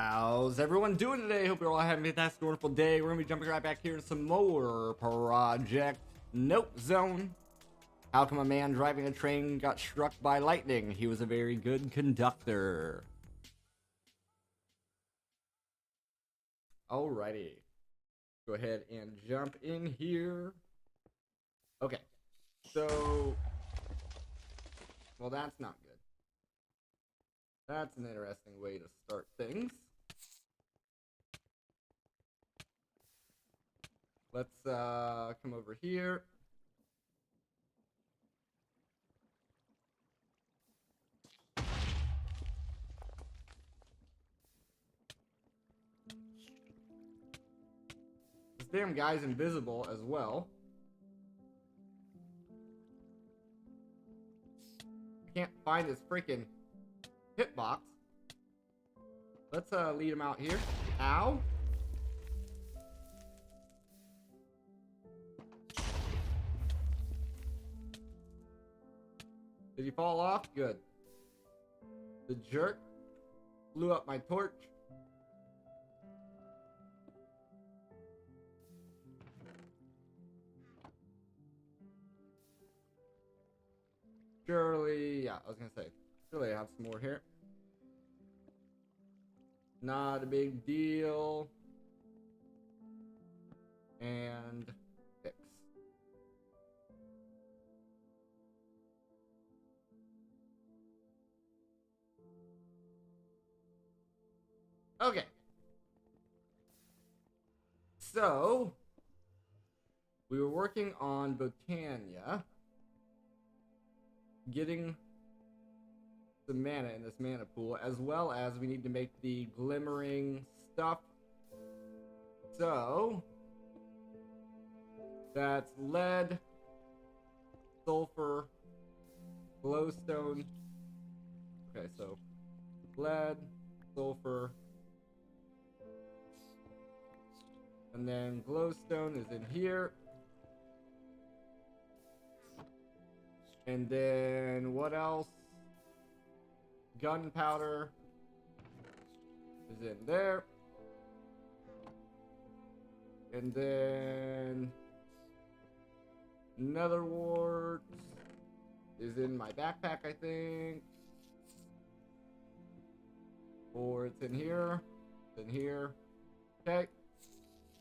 How's everyone doing today? Hope you're all having a fantastic, wonderful day. We're gonna be jumping right back here to some more Project Note Zone. How come a man driving a train got struck by lightning? He was a very good conductor. Alrighty. Go ahead and jump in here. Okay. So, well, that's not good. That's an interesting way to start things. Let's come over here. This damn guy's invisible as well. Can't find his freaking hitbox. Let's lead him out here. Ow. Did he fall off? Good. The jerk blew up my torch. Surely, yeah, I was gonna say, surely I have some more here. Not a big deal. And fix. Okay. So, we were working on Botania. Getting some mana in this mana pool, as well as we need to make the glimmering stuff. So that's lead, sulfur, glowstone. Okay, so lead, sulfur, and then glowstone is in here. And then what else? Gunpowder is in there. And then nether wart is in my backpack, I think. Or it's in here. It's in here. Okay.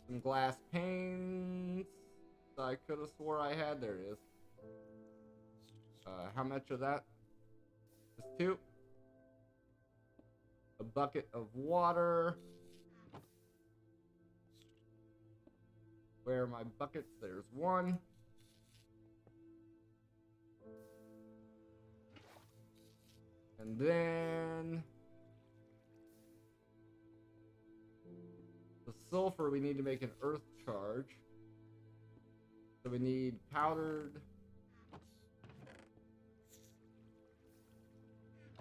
Some glass panes. I could have swore I had. There it is. How much of that? Just 2. A bucket of water. Where are my buckets? There's 1. And then the sulfur, we need to make an earth charge. So we need powdered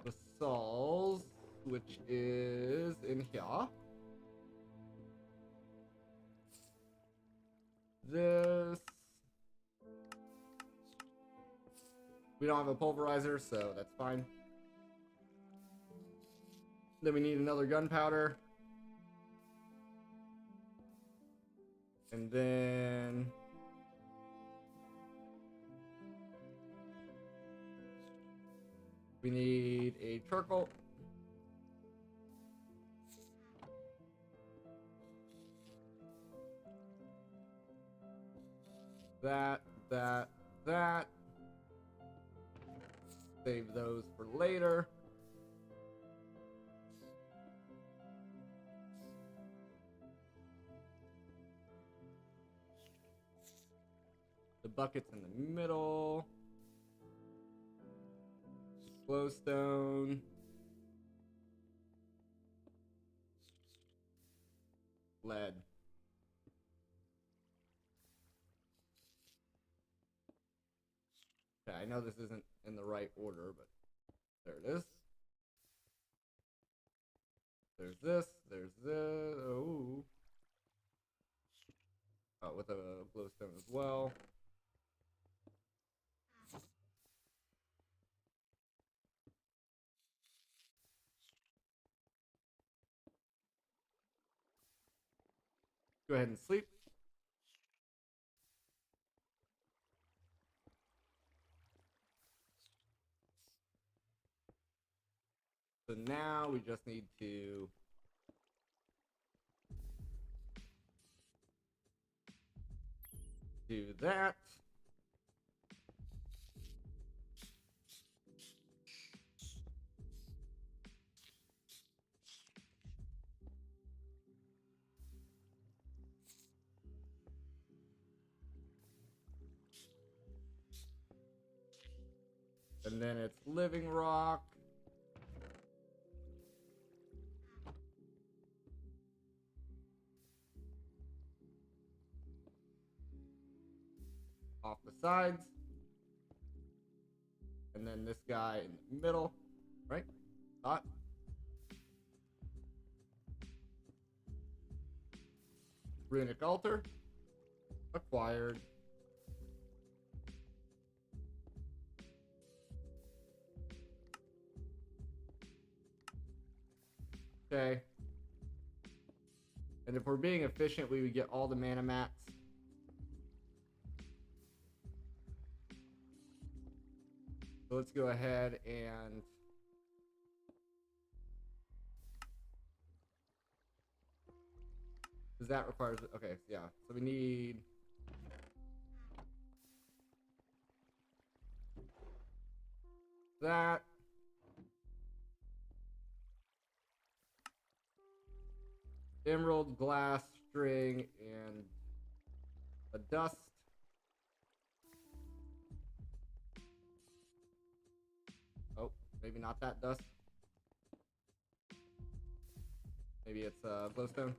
basalts, which is in here. This. We don't have a pulverizer, so that's fine. Then we need another gunpowder. And then we need a charcoal. That. Save those for later. The bucket's in the middle. Glowstone. Lead. Okay, I know this isn't in the right order, but there it is. There's this, there's this. Oh. Oh, with a glowstone as well. Go ahead and sleep. So now we just need to do that. And then it's Living Rock. Off the sides. And then this guy in the middle. Right? Thought. Runic Altar. Acquired. Okay. And if we're being efficient, we would get all the mana mats. So let's go ahead and because that requires, okay, yeah. So we need that. Emerald, glass, string, and a dust. Oh, maybe not that dust. Maybe it's glowstone.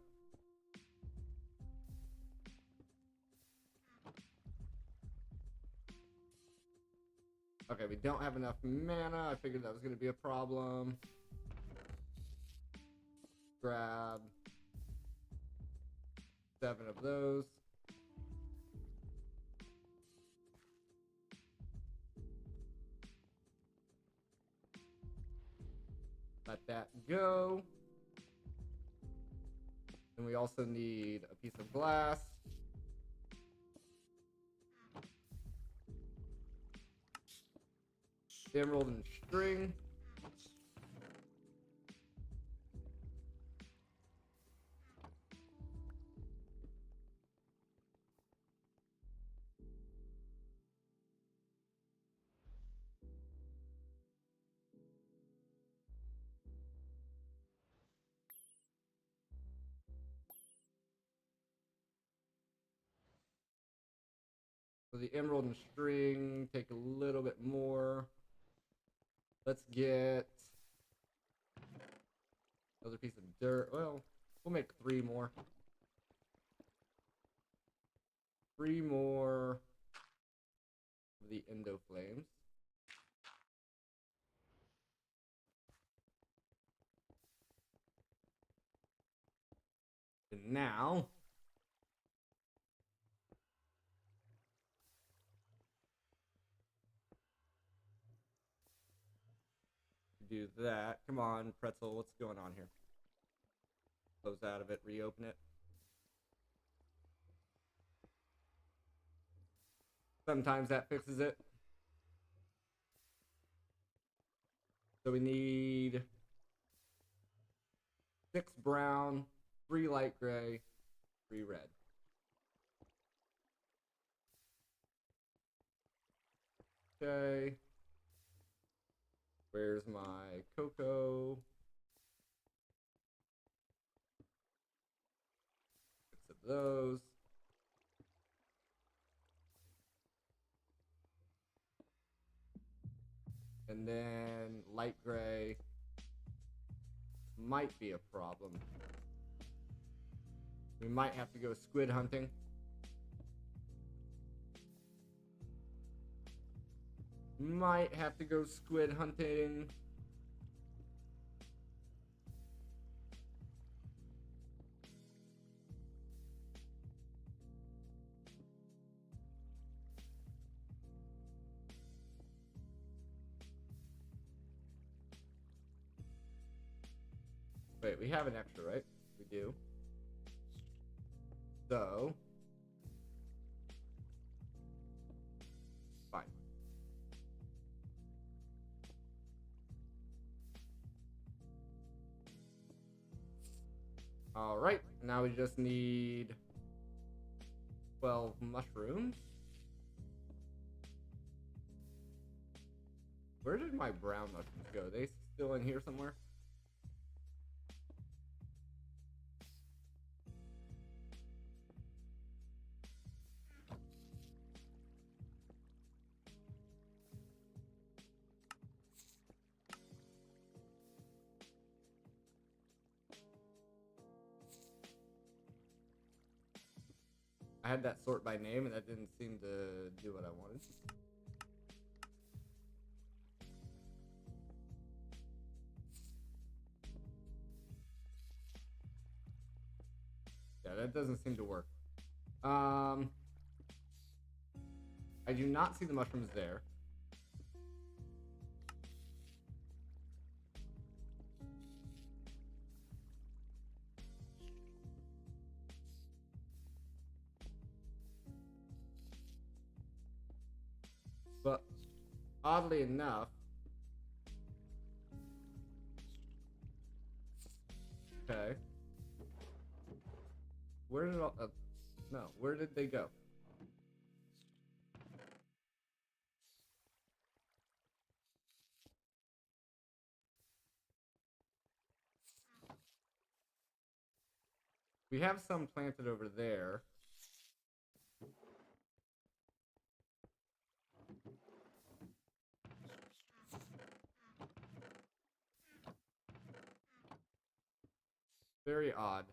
Okay, we don't have enough mana. I figured that was going to be a problem. Grab 7 of those. Let that go. And we also need a piece of glass. Emerald and string. So the emerald and string take a little bit more. Let's get another piece of dirt. Well, we'll make 3 more. 3 more of the endo flames. And now do that. Come on, Pretzel, what's going on here? Close out of it, reopen it. Sometimes that fixes it. So we need 6 brown, 3 light gray, 3 red. Okay. Where's my cocoa? 6 of those. And then light gray might be a problem. We might have to go squid hunting. Might have to go squid hunting. Wait, we have an extra, right? We do. So fine. All right, now we just need 12 mushrooms. Where did my brown mushrooms go? Are they still in here somewhere? had that sort by name, and that didn't seem to do what I wanted. Yeah, that doesn't seem to work. I do not see the mushrooms there. But oddly enough, okay. Where did all? No, where did they go? We have some planted over there. Very odd.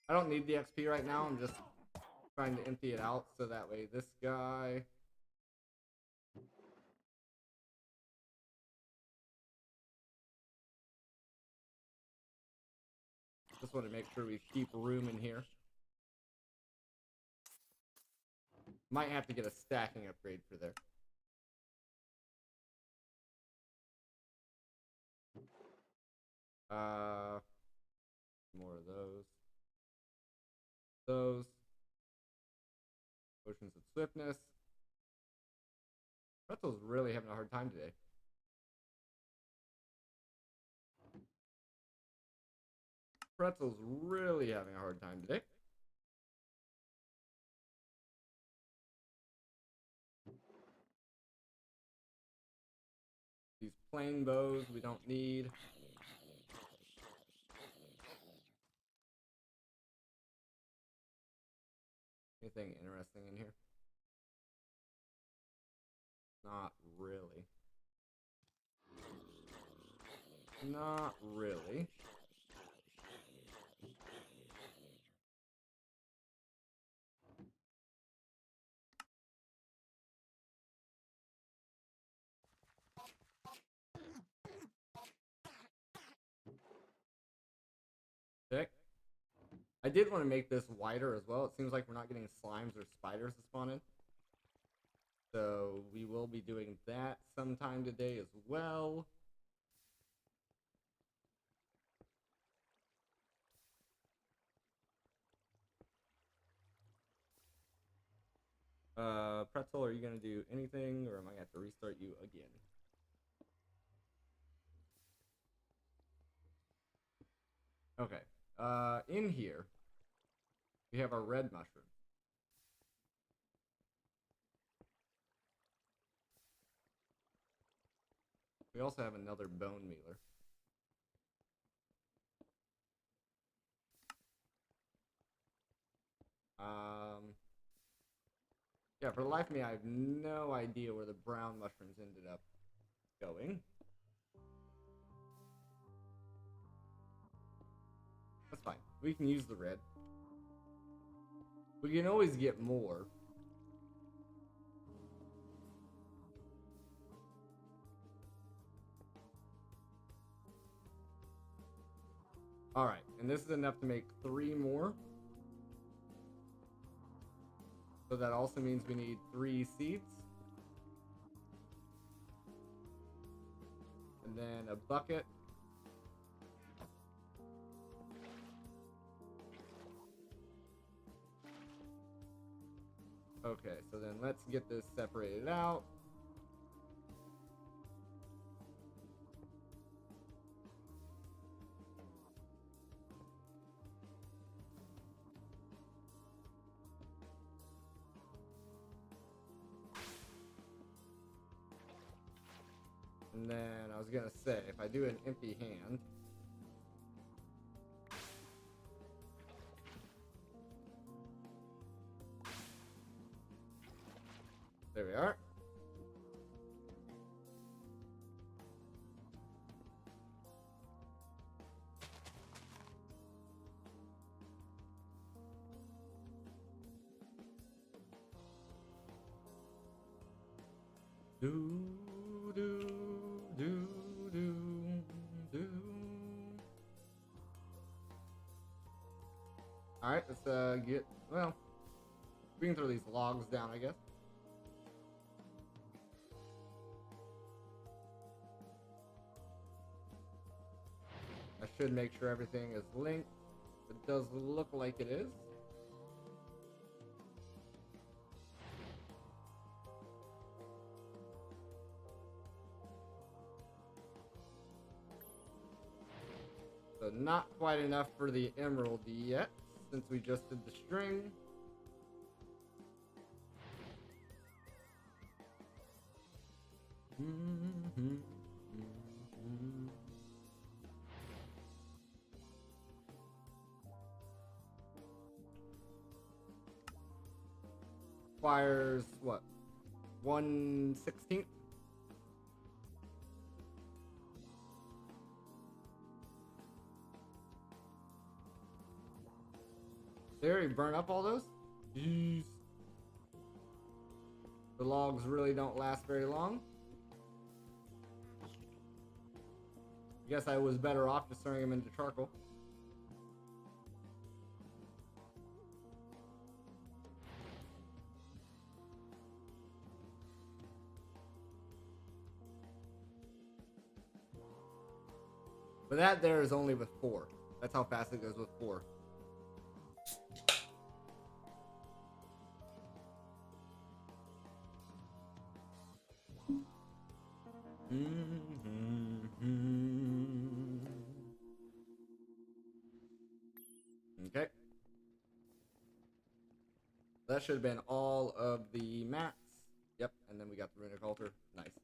I don't need the XP right now. I'm just trying to empty it out so that way this guy. Just want to make sure we keep room in here. Might have to get a stacking upgrade for there. More of those. Potions of swiftness. Pretzel's really having a hard time today. Pretzel's really having a hard time today. These plain bows we don't need. Anything interesting in here? Not really. Not really. Sick. I did want to make this wider as well. It seems like we're not getting slimes or spiders to spawn in. So we will be doing that sometime today as well. Pretzel, are you going to do anything, or am I going to have to restart you again? Okay. In here, we have our red mushroom. We also have another bone mealer. Yeah, for the life of me, I have no idea where the brown mushrooms ended up going. That's fine. We can use the red. We can always get more. Alright, and this is enough to make 3 more. So that also means we need 3 seeds. And then a bucket. Okay, so then let's get this separated out. And then I was gonna say, if I do an empty hand, there we are. Do, do, do, do, do. Alright, let's get, well, we can throw these logs down, I guess. I should make sure everything is linked. It does look like it is. So not quite enough for the emerald yet, since we just did the string. Requires what? 1/16? They already burn up all those? Jeez. The logs really don't last very long. I guess I was better off just throwing them into charcoal. But that there is only with 4. That's how fast it goes with 4. Okay. That should have been all of the mats. Yep, and then we got the runic altar. Nice.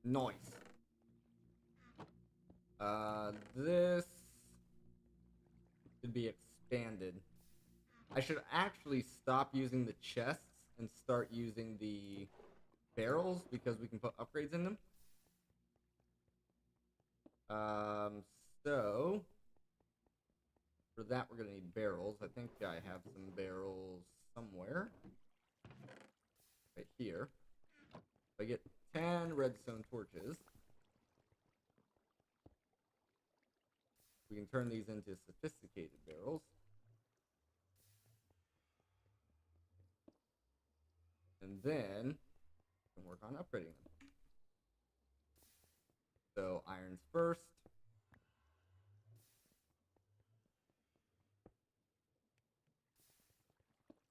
Nice. This should be expanded. I should actually stop using the chests and start using the barrels because we can put upgrades in them. So for that we're gonna need barrels. I think I have some barrels somewhere. Right here. If I get 10 redstone torches, we can turn these into sophisticated barrels. And then we can work on upgrading them. So irons first.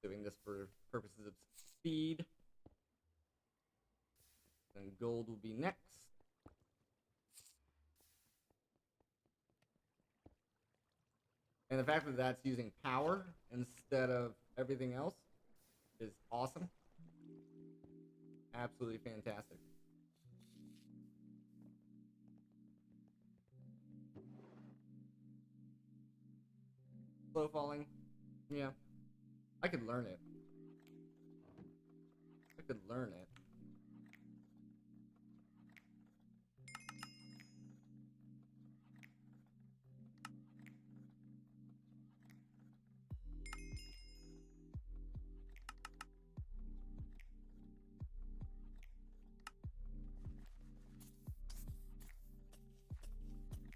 Doing this for purposes of speed. Then gold will be next. And the fact that that's using power instead of everything else is awesome. Absolutely fantastic. Slow falling. Yeah. I could learn it. I could learn it.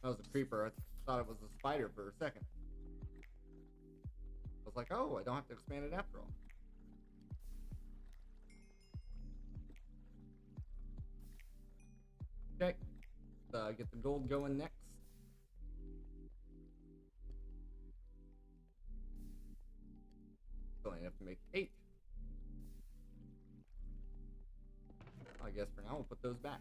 That was a creeper. I thought it was a spider for a second. I was like, oh, I don't have to expand it after all. Okay. Get the gold going next. So I have to make 8. I guess for now we'll put those back.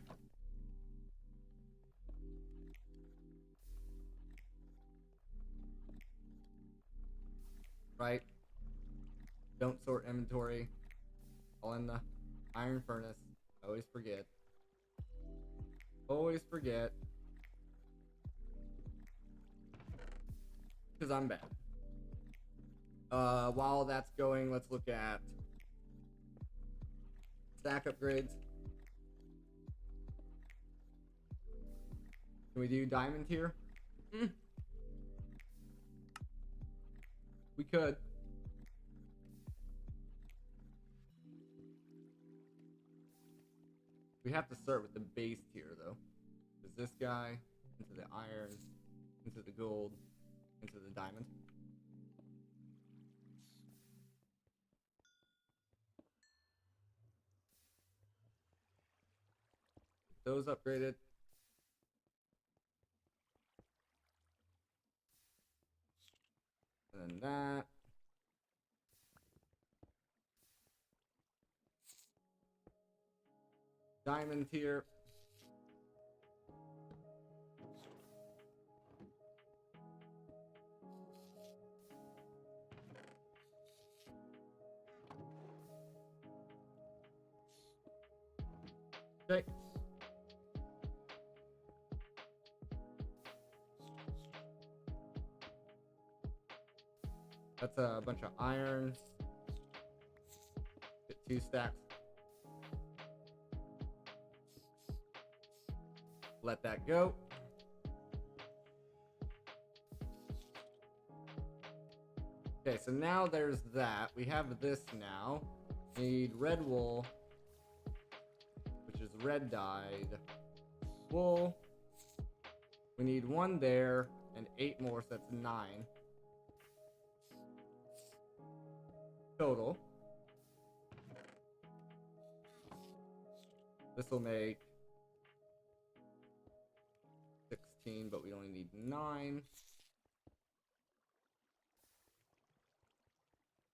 Right? Don't sort inventory. All in the iron furnace. I always forget. Always forget. Because I'm bad. While that's going, let's look at stack upgrades. Can we do diamond here? We could. We have to start with the base tier, though. Is this guy into the iron, into the gold, into the diamond. Those upgraded. And then that. Diamond tier. Okay. That's a bunch of iron. Get 2 stacks. Let that go. Okay, so now there's that. We have this now. We need red wool, which is red dyed wool. We need 1 there and 8 more, so that's 9 total. This will make 16, but we only need 9.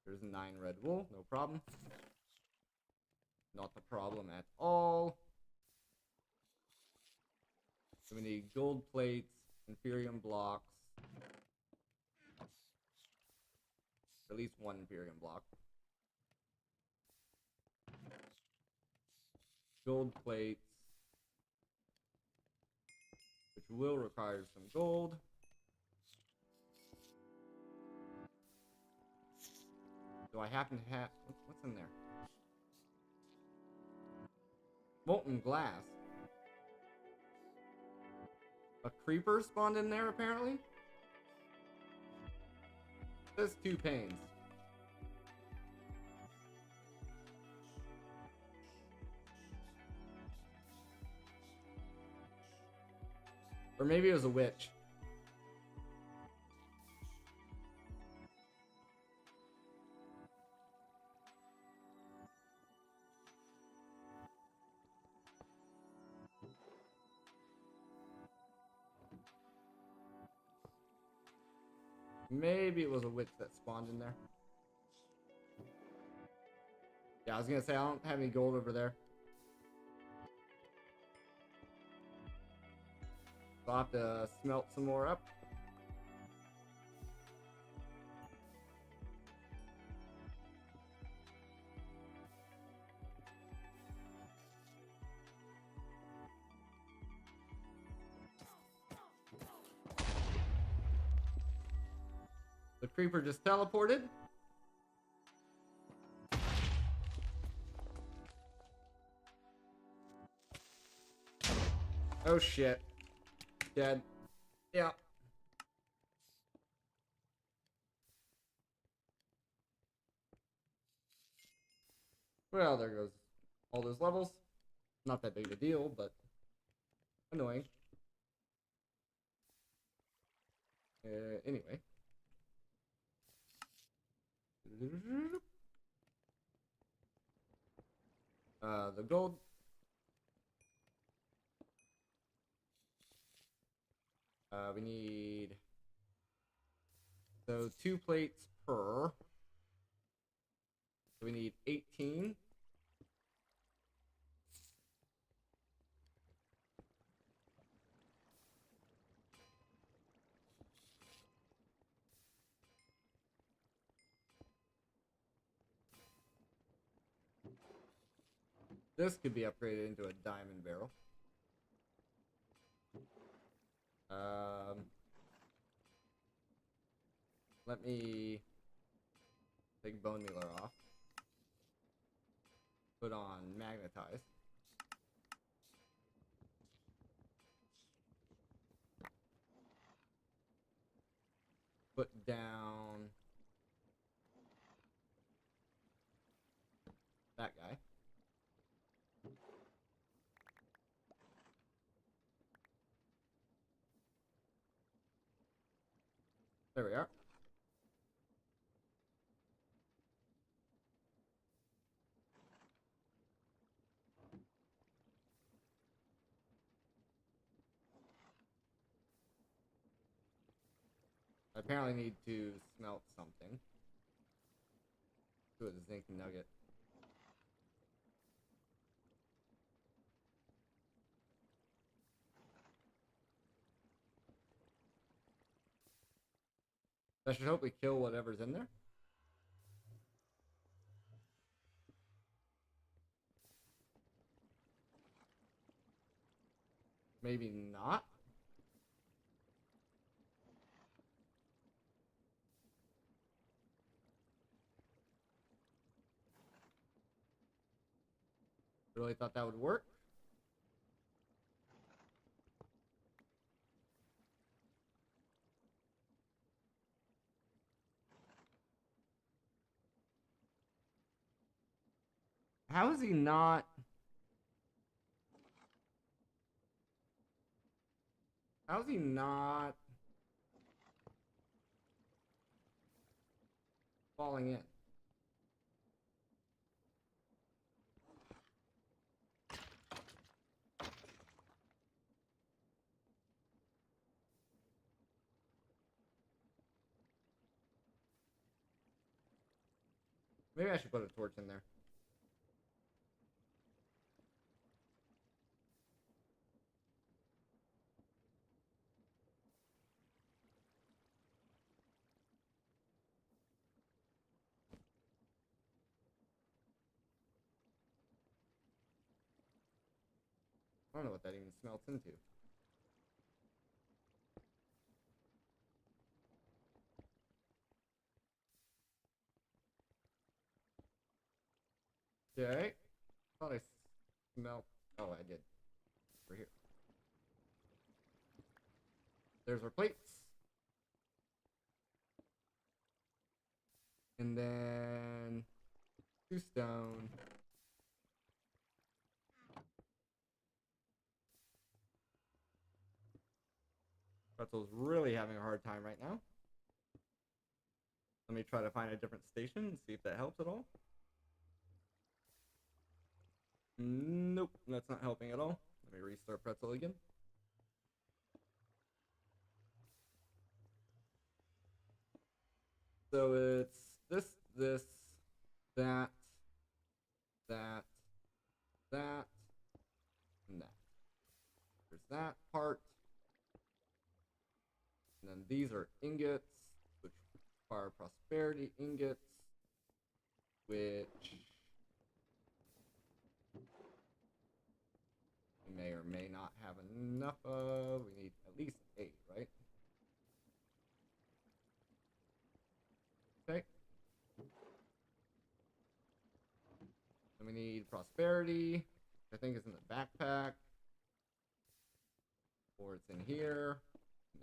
There's 9 red wool, no problem. Not a problem at all. So we need gold plates, Imperium blocks. At least 1 Imperium block. Gold plates, which will require some gold. Do I happen to have... What's in there? Molten glass. A creeper spawned in there, apparently? There's 2 panes. Or maybe it was a witch. Maybe it was a witch that spawned in there. Yeah, I was gonna say, I don't have any gold over there. So I'll have to smelt some more up. The creeper just teleported. Oh shit. Dead. Yeah. Well, there goes all those levels. Not that big of a deal, but annoying. Anyway. The gold. We need... So 2 plates per. So we need 18. This could be upgraded into a diamond barrel. Let me take bone mealer off. Put on magnetize. Put down that guy. There we are. I apparently need to smelt something. Do a zinc nugget. That should hopefully kill whatever's in there. Maybe not. Really thought that would work. How is he not? How is he not falling in? Maybe I should put a torch in there. I don't know what that even smelts into. Okay. Thought I smelled. Oh, I did. Over here. There's our plates. And then 2 stone. Pretzel's really having a hard time right now. Let me try to find a different station and see if that helps at all. Nope, that's not helping at all. Let me restart Pretzel again. So it's this, that, that, that, and that. There's that part. And then these are ingots, which require prosperity ingots, which we may or may not have enough of. We need at least 8, right? Okay. Then we need prosperity, which I think is in the backpack. Or it's in here. In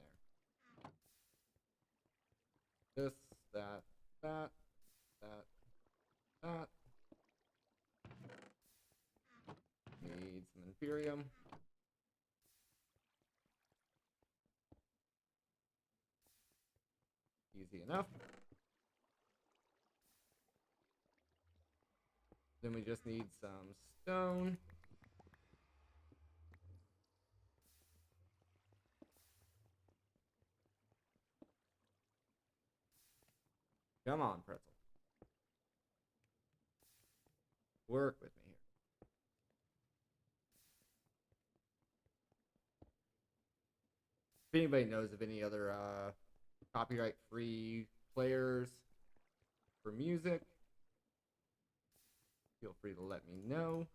there. This, that, that, that, that. Need some Imperium. Easy enough. Then we just need some stone. Come on, Pretzel. Work with me here. If anybody knows of any other copyright-free players for music, feel free to let me know.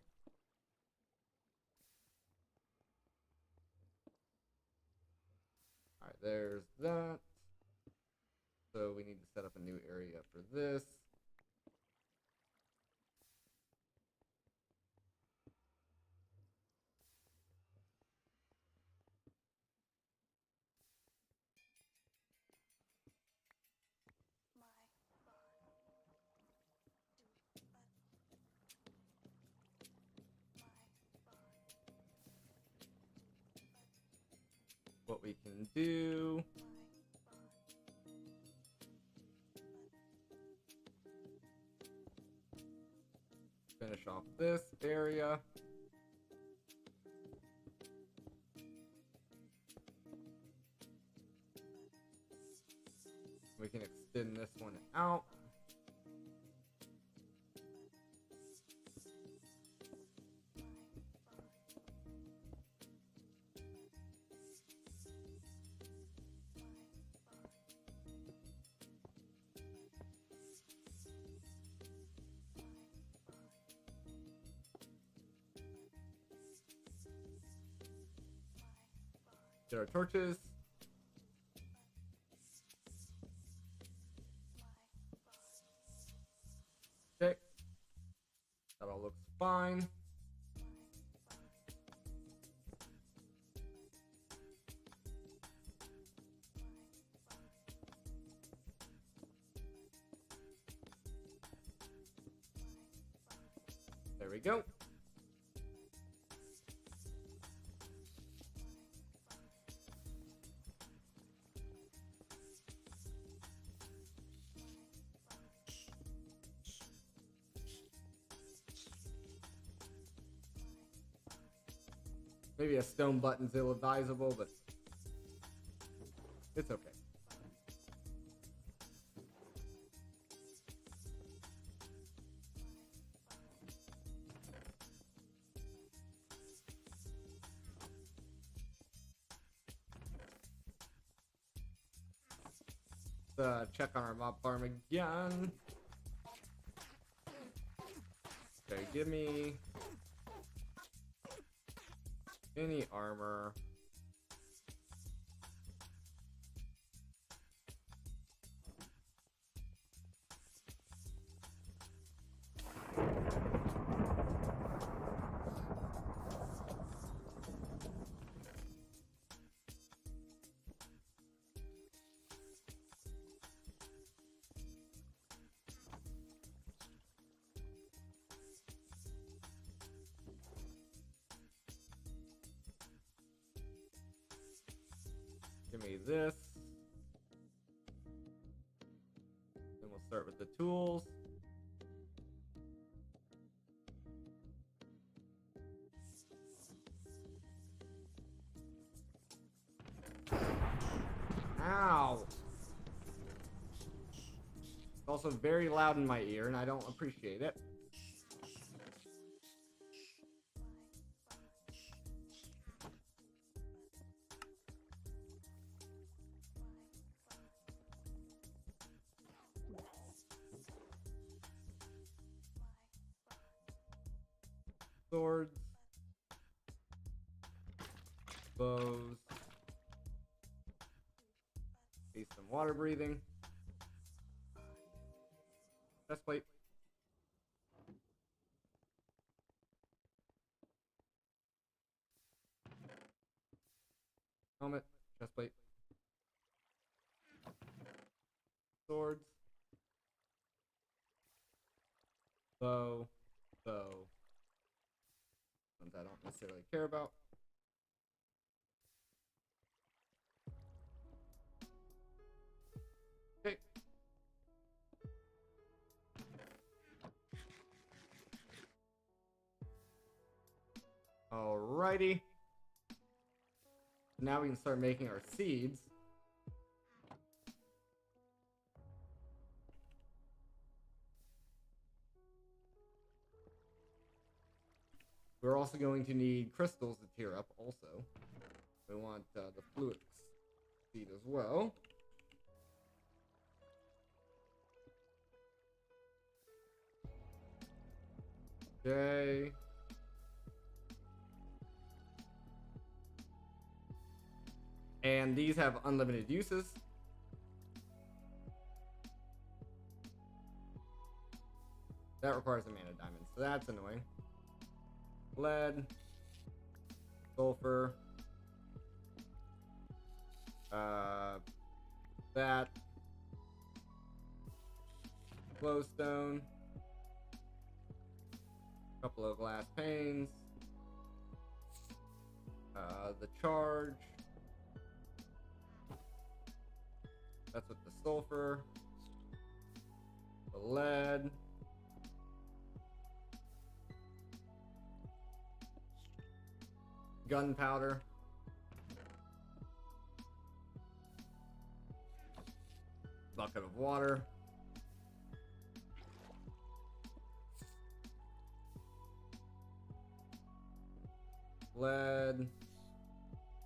All right, there's that. So we need to set up a new area for this. What we can do finish off this area. We can extend this one out. Get our torches. Okay. That all looks fine. There we go. Maybe a stone button's ill-advisable, but it's okay. Check on our mob farm again. Okay, give me any armor. Give me this. Then we'll start with the tools. Ow! It's also very loud in my ear, and I don't appreciate it. Swords, bows, need some water breathing, chestplate, helmet, chestplate, swords, bow, ones I don't necessarily care about. Okay. Alrighty. Now we can start making our seeds. We're also going to need crystals to tier up also. We want the fluid seed as well. Okay. And these have unlimited uses. That requires a mana diamond, so that's annoying. Lead, sulfur, that, glowstone, couple of glass panes, the charge, that's with the sulfur, the lead, gunpowder. Bucket of water. Lead,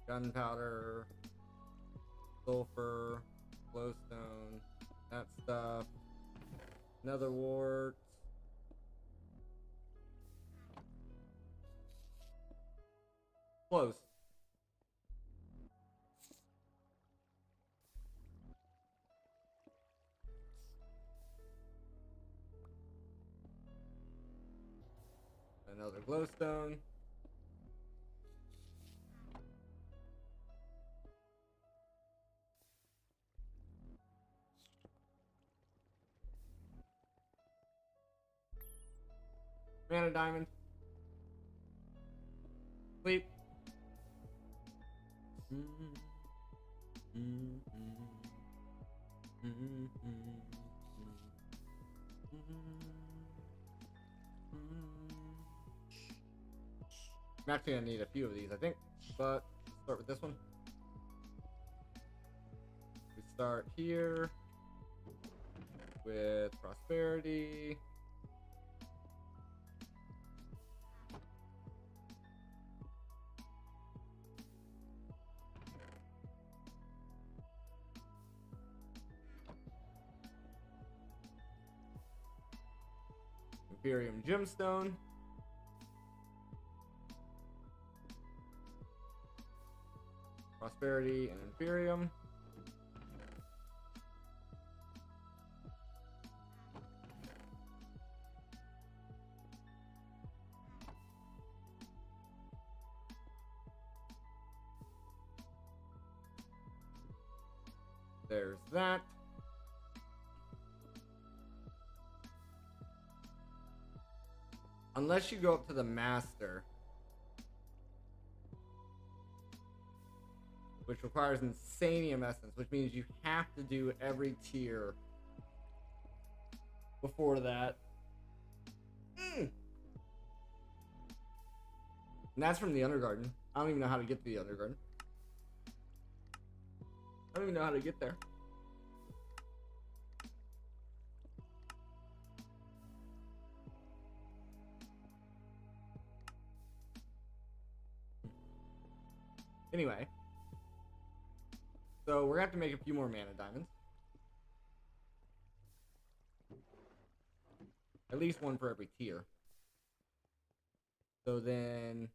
gunpowder, sulfur, glowstone, that stuff, nether wart, close. Another glowstone. Mana diamond. Sleep. I'm actually gonna need a few of these, I think, but let's start with this one. We start here with prosperity. Imperium gemstone. Prosperity and Imperium. There's that. Unless you go up to the master, which requires Insanium Essence, which means you have to do every tier before that. And that's from the Undergarden. I don't even know how to get to the Undergarden. I don't even know how to get there. Anyway. So we're gonna have to make a few more mana diamonds. At least one for every tier. So then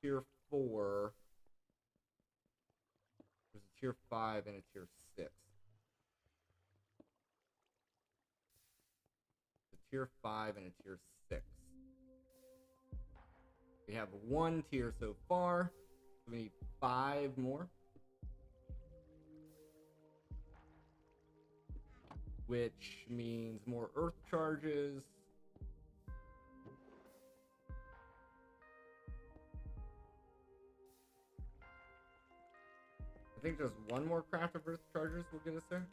tier 4. There's a tier 5 and a tier 6. A tier 5 and a tier 6. We have one tier so far. We need 5 more. Which means more earth charges. I think just one more craft of earth charges will get us there.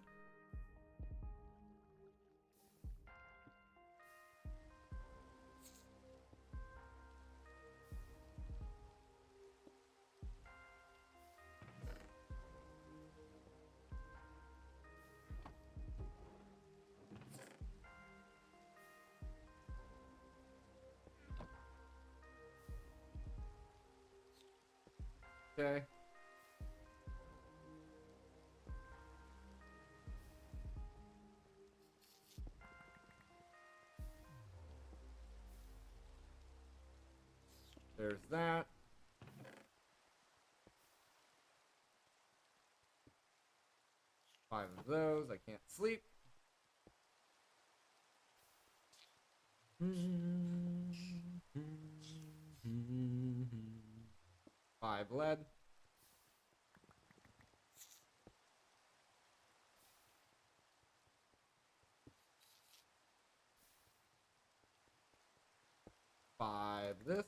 Okay. There's that. Five of those. I can't sleep. Five lead. Five this.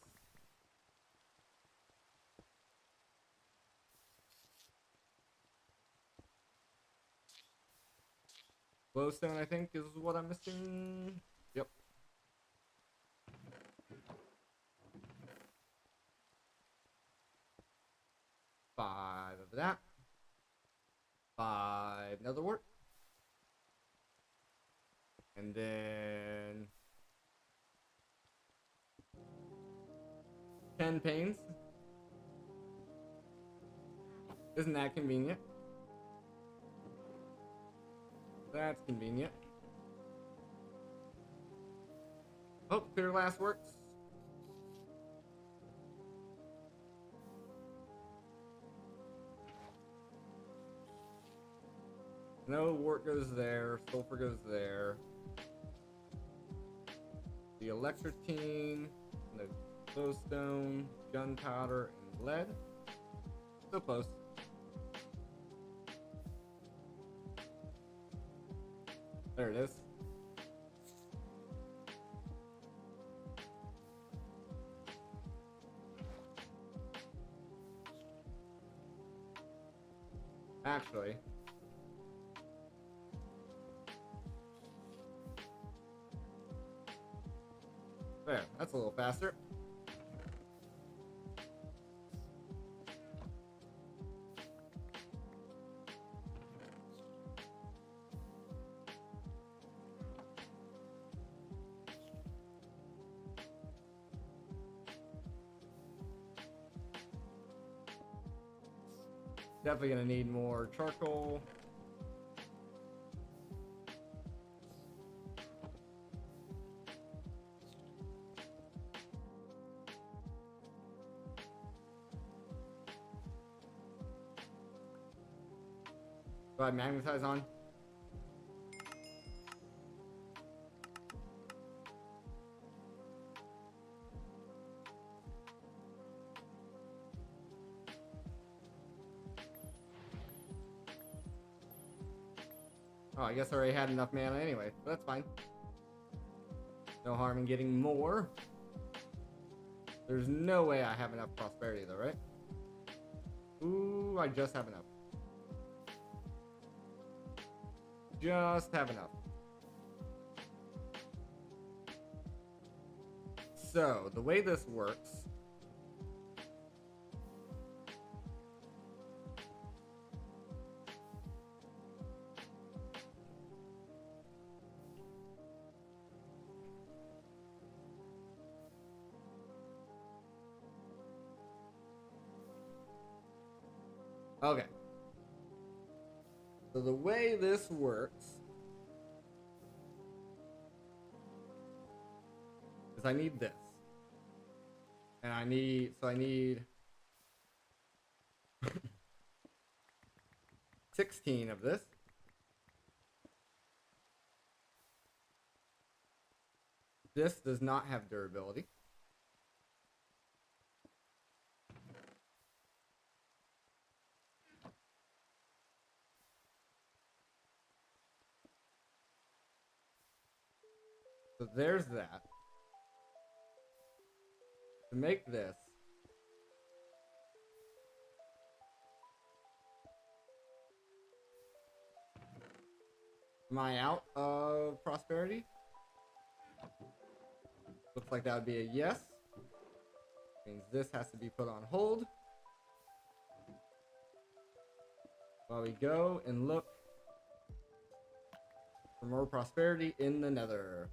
Glowstone, I think, is what I'm missing. Yep. for that. 5 nether wart. And then 10 panes. Isn't that convenient? That's convenient. Oh, clear glass works. No, wart goes there, sulfur goes there. The electrotine, the glowstone, gunpowder, and lead. So close. There it is. Actually, there, that's a little faster. Definitely gonna need more charcoal. Do I have magnetize on? Oh, I guess I already had enough mana anyway, but that's fine. No harm in getting more. There's no way I have enough prosperity though, right? Ooh, I just have enough. Just have enough. So, the way this works... Okay. So the way this works is I need this. And I need 16 of this. This does not have durability. So there's that. To make this, am I out of prosperity? Looks like that would be a yes. Means this has to be put on hold. While we go and look for more prosperity in the nether.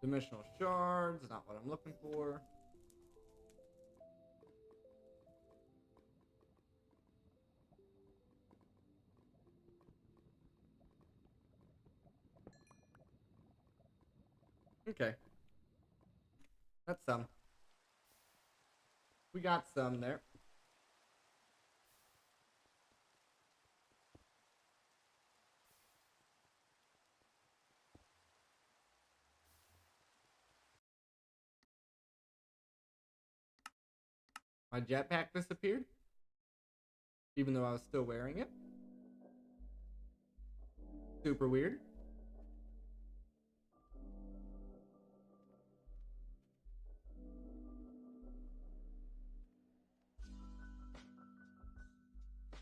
Dimensional shards, not what I'm looking for. Okay. That's some. We got some there. My jetpack disappeared, even though I was still wearing it. Super weird.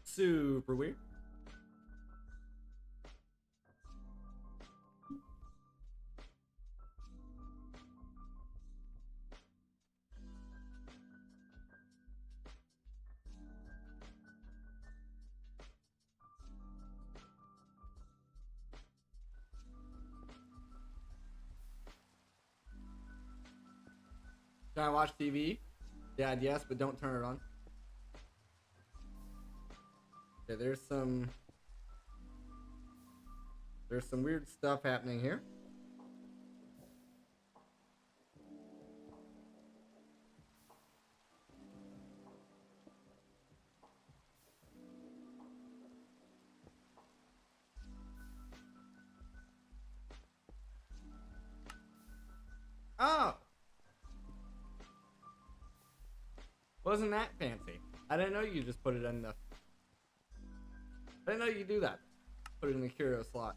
Super weird. Can I watch TV? Dad, yes, but don't turn it on. Okay, there's some weird stuff happening here. Oh! Wasn't that fancy? I didn't know you just put it in the... I didn't know you do that. Put it in the curio slot.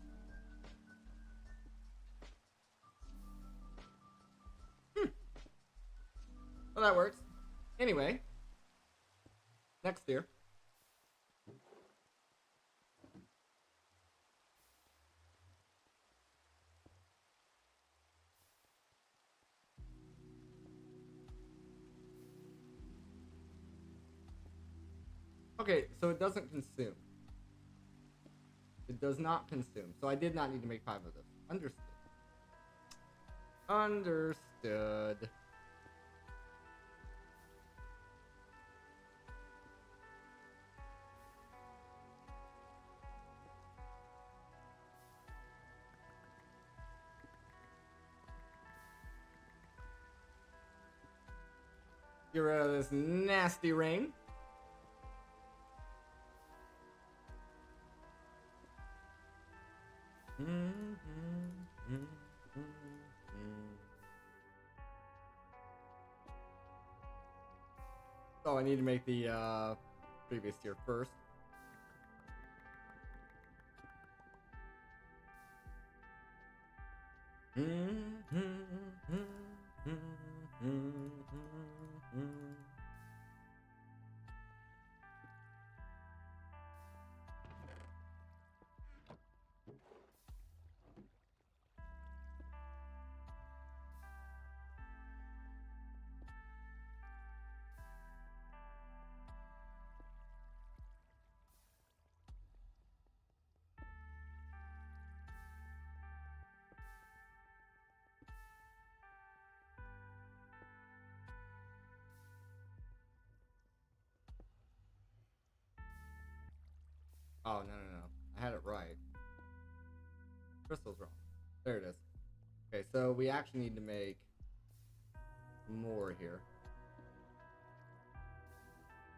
Well, that works. Anyway. Next year. Okay, so it doesn't consume. It does not consume. So I did not need to make 5 of this. Understood. Understood. Get rid of this nasty ring. Oh, I need to make the previous tier first. Oh, no. I had it right. Crystal's wrong. There it is. Okay, so we actually need to make more here.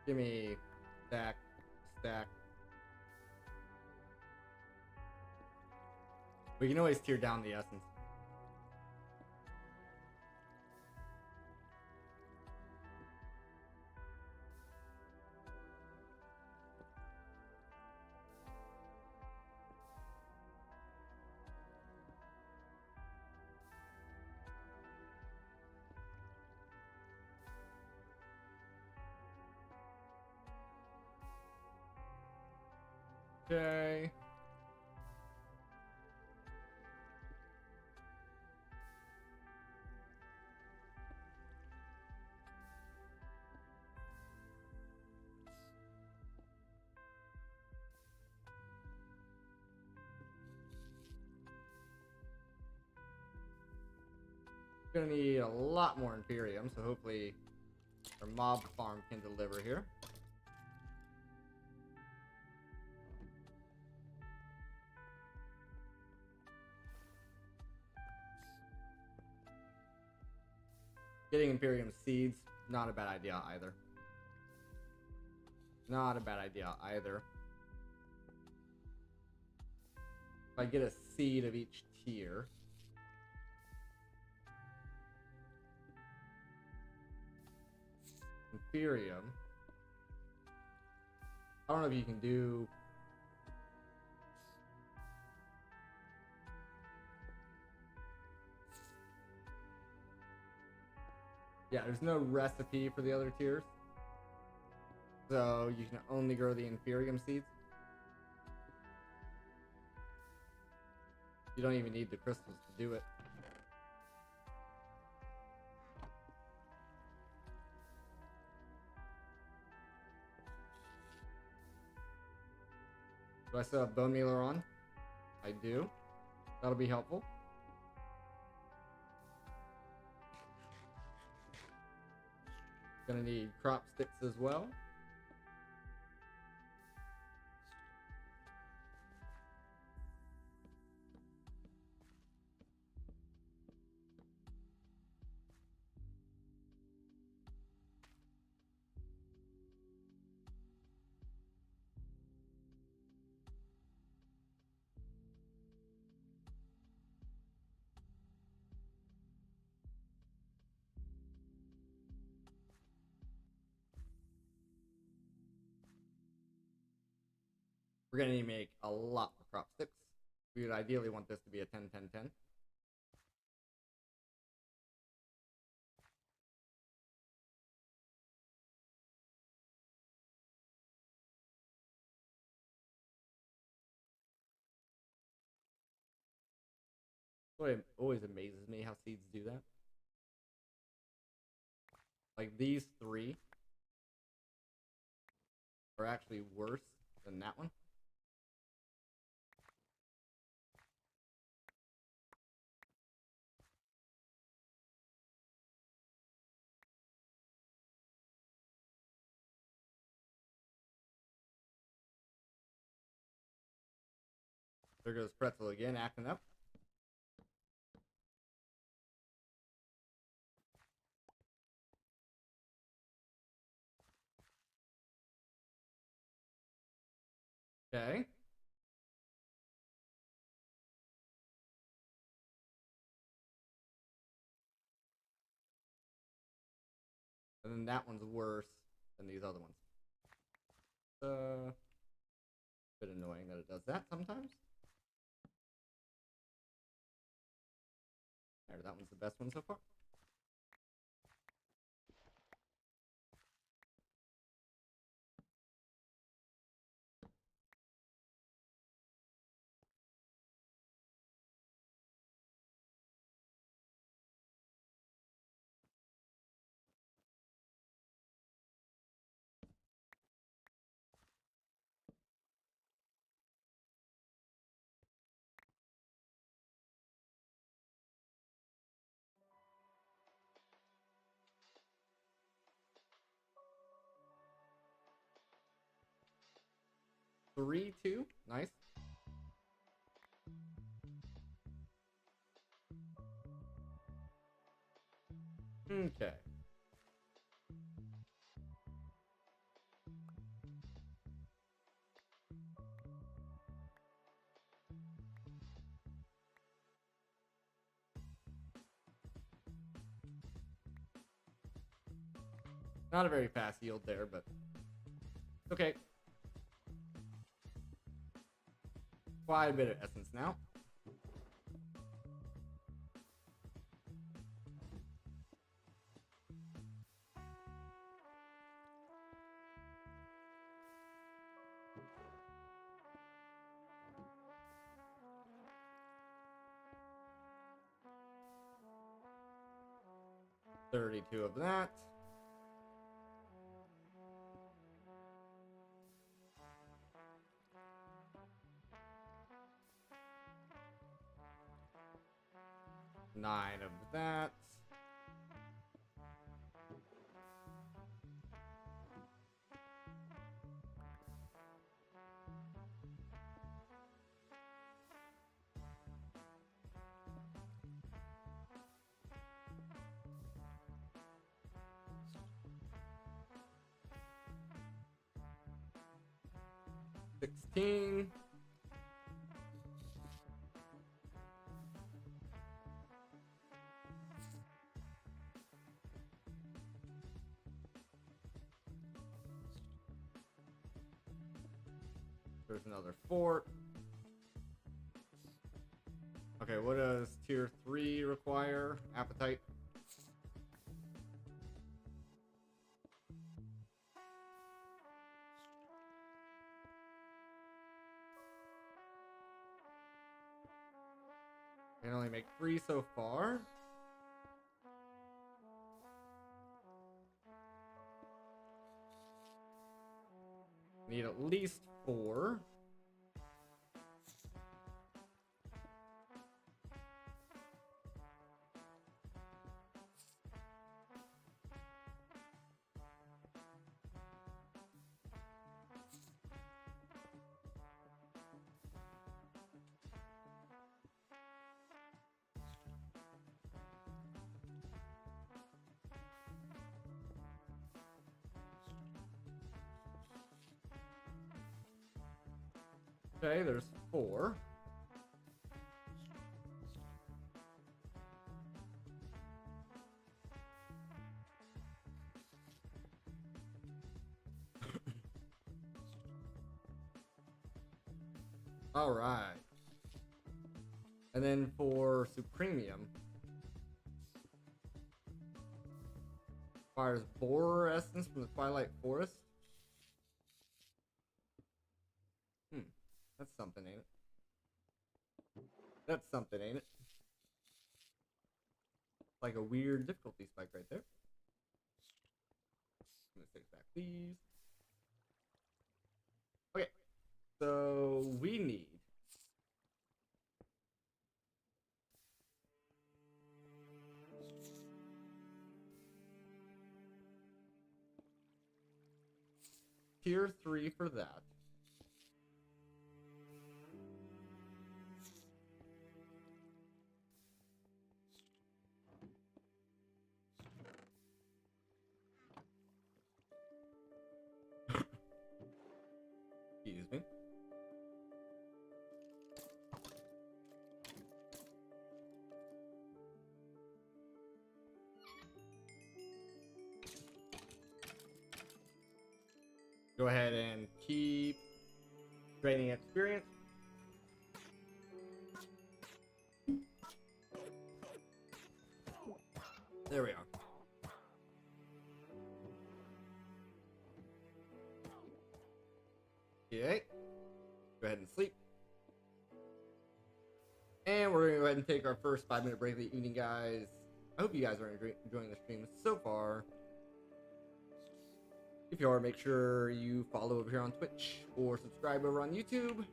Give me stack. We can always tear down the essence. Okay. Gonna need a lot more Imperium, so hopefully our mob farm can deliver here. Getting Imperium seeds, not a bad idea either. Not a bad idea either. If I get a seed of each tier. Imperium. I don't know if you can do... Yeah, there's no recipe for the other tiers. So you can only grow the Imperium seeds. You don't even need the crystals to do it. Do I still have Bone Mealer on? I do. That'll be helpful. Gonna need crop sticks as well. We're gonna need to make a lot more crop sticks. We would ideally want this to be a 10-10-10. So it always amazes me how seeds do that. Like these three are actually worse than that one. There goes Pretzel again, acting up. Okay. And then that one's worse than these other ones. Bit annoying that it does that sometimes. There, that one's the best one so far. Three, two, nice. Okay. Not a very fast yield there, but okay. Quite a bit of essence now. $32 of that. $9 of that. 16. There's another fort. Okay, what does tier 3 require? Appetite. I can only make 3 so far. Need at least 4. Okay, there's 4. All right. And then for Supremium, requires Borer Essence from the Twilight Forest. That's something, ain't it? That's something, ain't it? It's like a weird difficulty spike right there. I'm gonna take back these. Okay, so we need tier 3 for that. Excuse me. Go ahead and keep training experience. There we are. Okay. Go ahead and sleep. And we're going to go ahead and take our first 5-minute break of the evening, guys. I hope you guys are enjoying the stream so far. If you are, make sure you follow over here on Twitch or subscribe over on YouTube.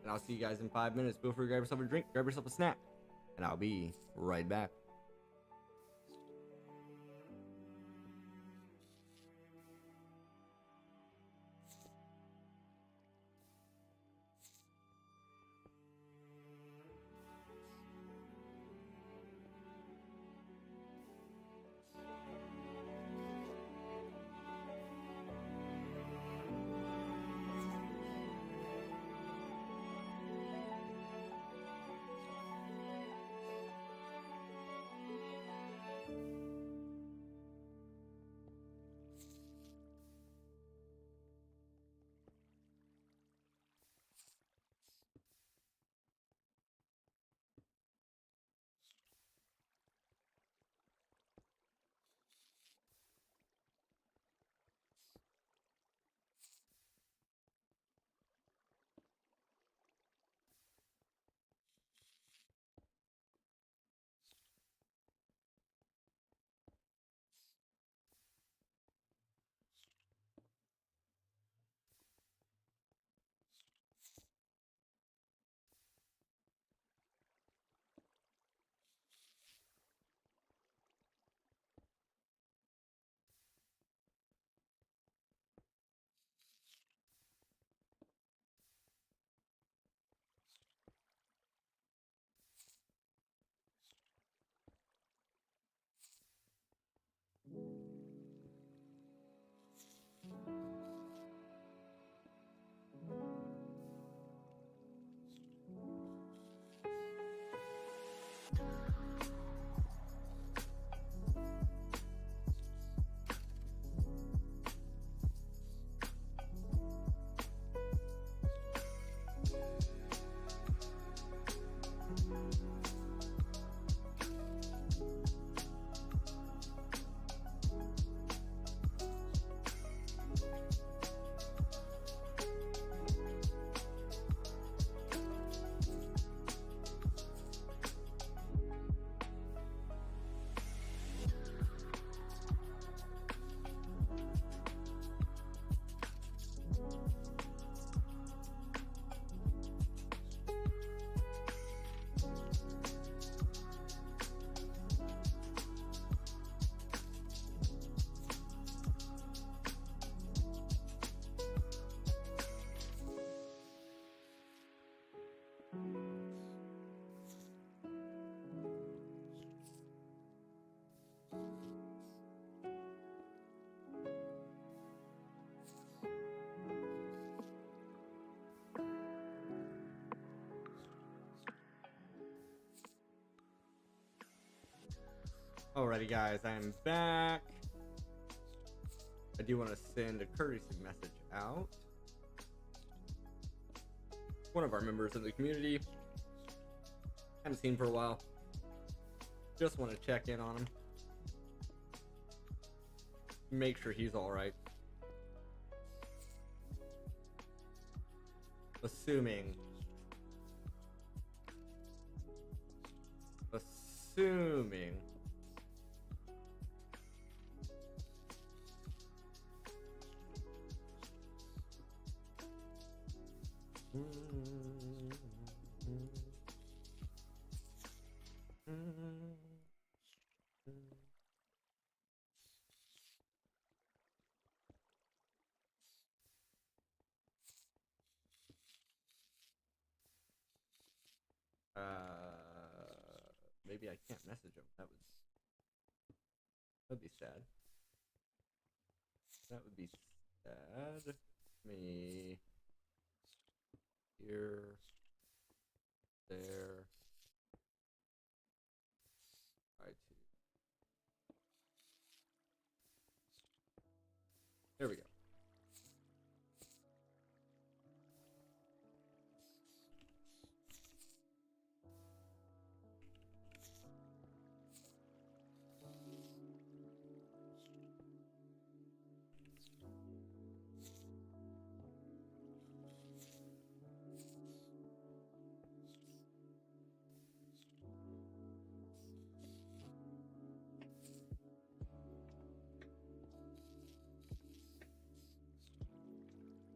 And I'll see you guys in 5 minutes. Feel free to grab yourself a drink, grab yourself a snack, and I'll be right back. Alrighty, guys, I am back. I do want to send a courtesy message out. One of our members of the community. Haven't seen for a while. Just want to check in on him. Make sure he's alright. Assuming. Maybe I can't message him. That'd be sad. That would be sad. Me here, there, I2. There we go.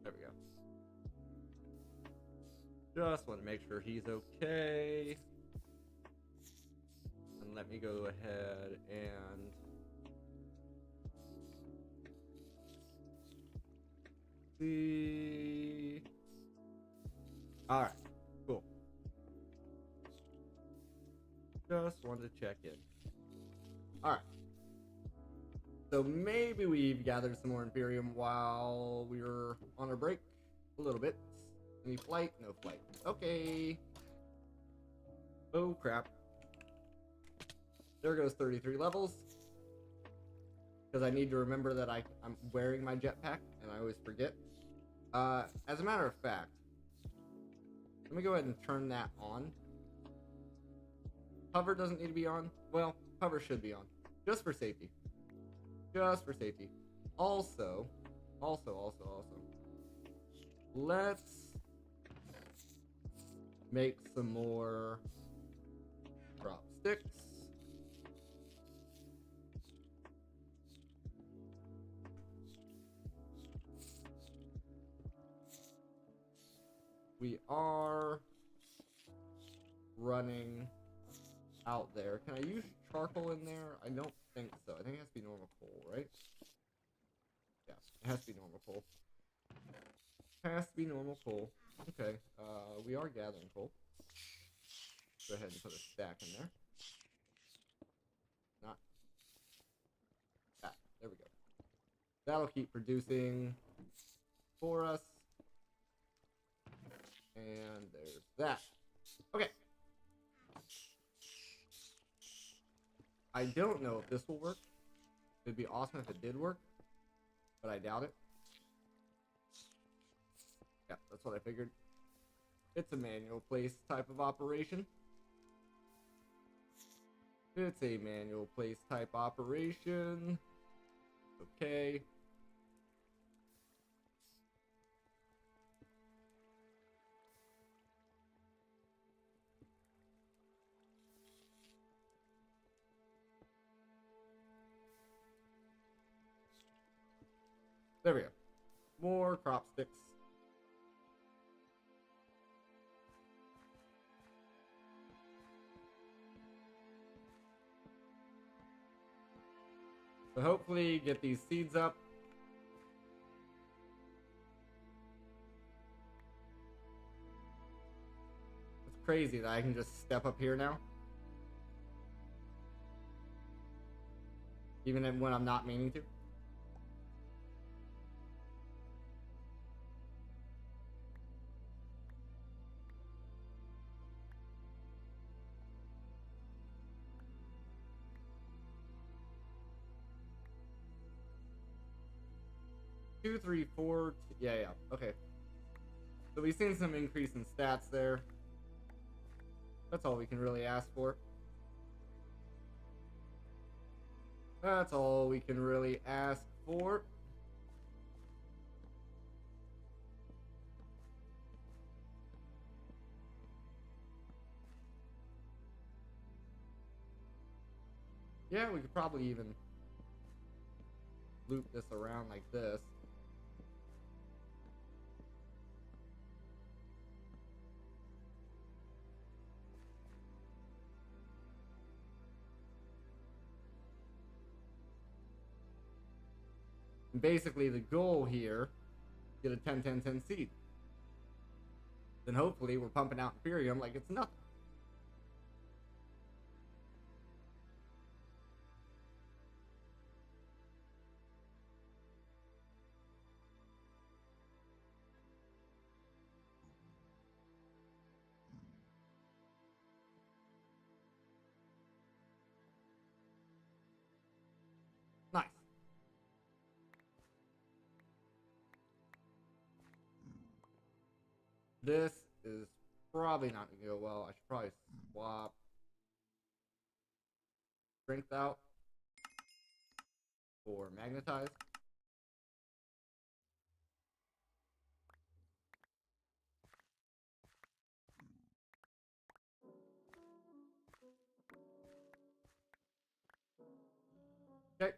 There we go. Just want to make sure he's okay. And let me go ahead and see. Alright, cool. Just wanted to check in. Alright. So maybe we've gathered some more Imperium while we were on our break. A little bit. Any flight? No flight. Okay. Oh crap. There goes 33 levels. Because I need to remember that I'm wearing my jetpack and I always forget. As a matter of fact, let me go ahead and turn that on. Hover doesn't need to be on. Well, hover should be on. Just for safety. Just for safety. Also, let's make some more drop sticks. We are running out there. Can I use charcoal in there? I don't think so. I think it has to be normal coal, right? Yeah, it has to be normal coal. Has to be normal coal. Okay, we are gathering coal. Go ahead and put a stack in there. Not that. There we go. That'll keep producing for us. And there's that. Okay. I don't know if this will work. It'd be awesome if it did work, but I doubt it. Yeah, that's what I figured. It's a manual place type of operation. It's a manual place type operation. Okay. There we go. More crop sticks. So hopefully get these seeds up. It's crazy that I can just step up here now. Even when I'm not meaning to. 2, 3, 4. Yeah, yeah. Okay. So we've seen some increase in stats there. That's all we can really ask for. That's all we can really ask for. Yeah, we could probably even loop this around like this. And basically the goal here, get a 10-10-10 seed. Then hopefully we're pumping out Imperium like it's nothing. Nice. This is probably not going to go well. I should probably swap strength out for magnetize. Okay.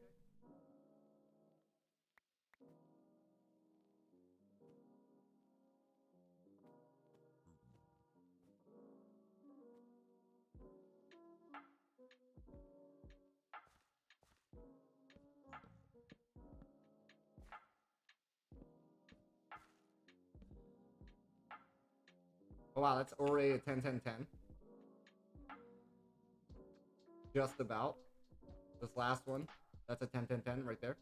Oh wow, that's already a 10-10-10. Just about. This last one, that's a 10-10-10 right there.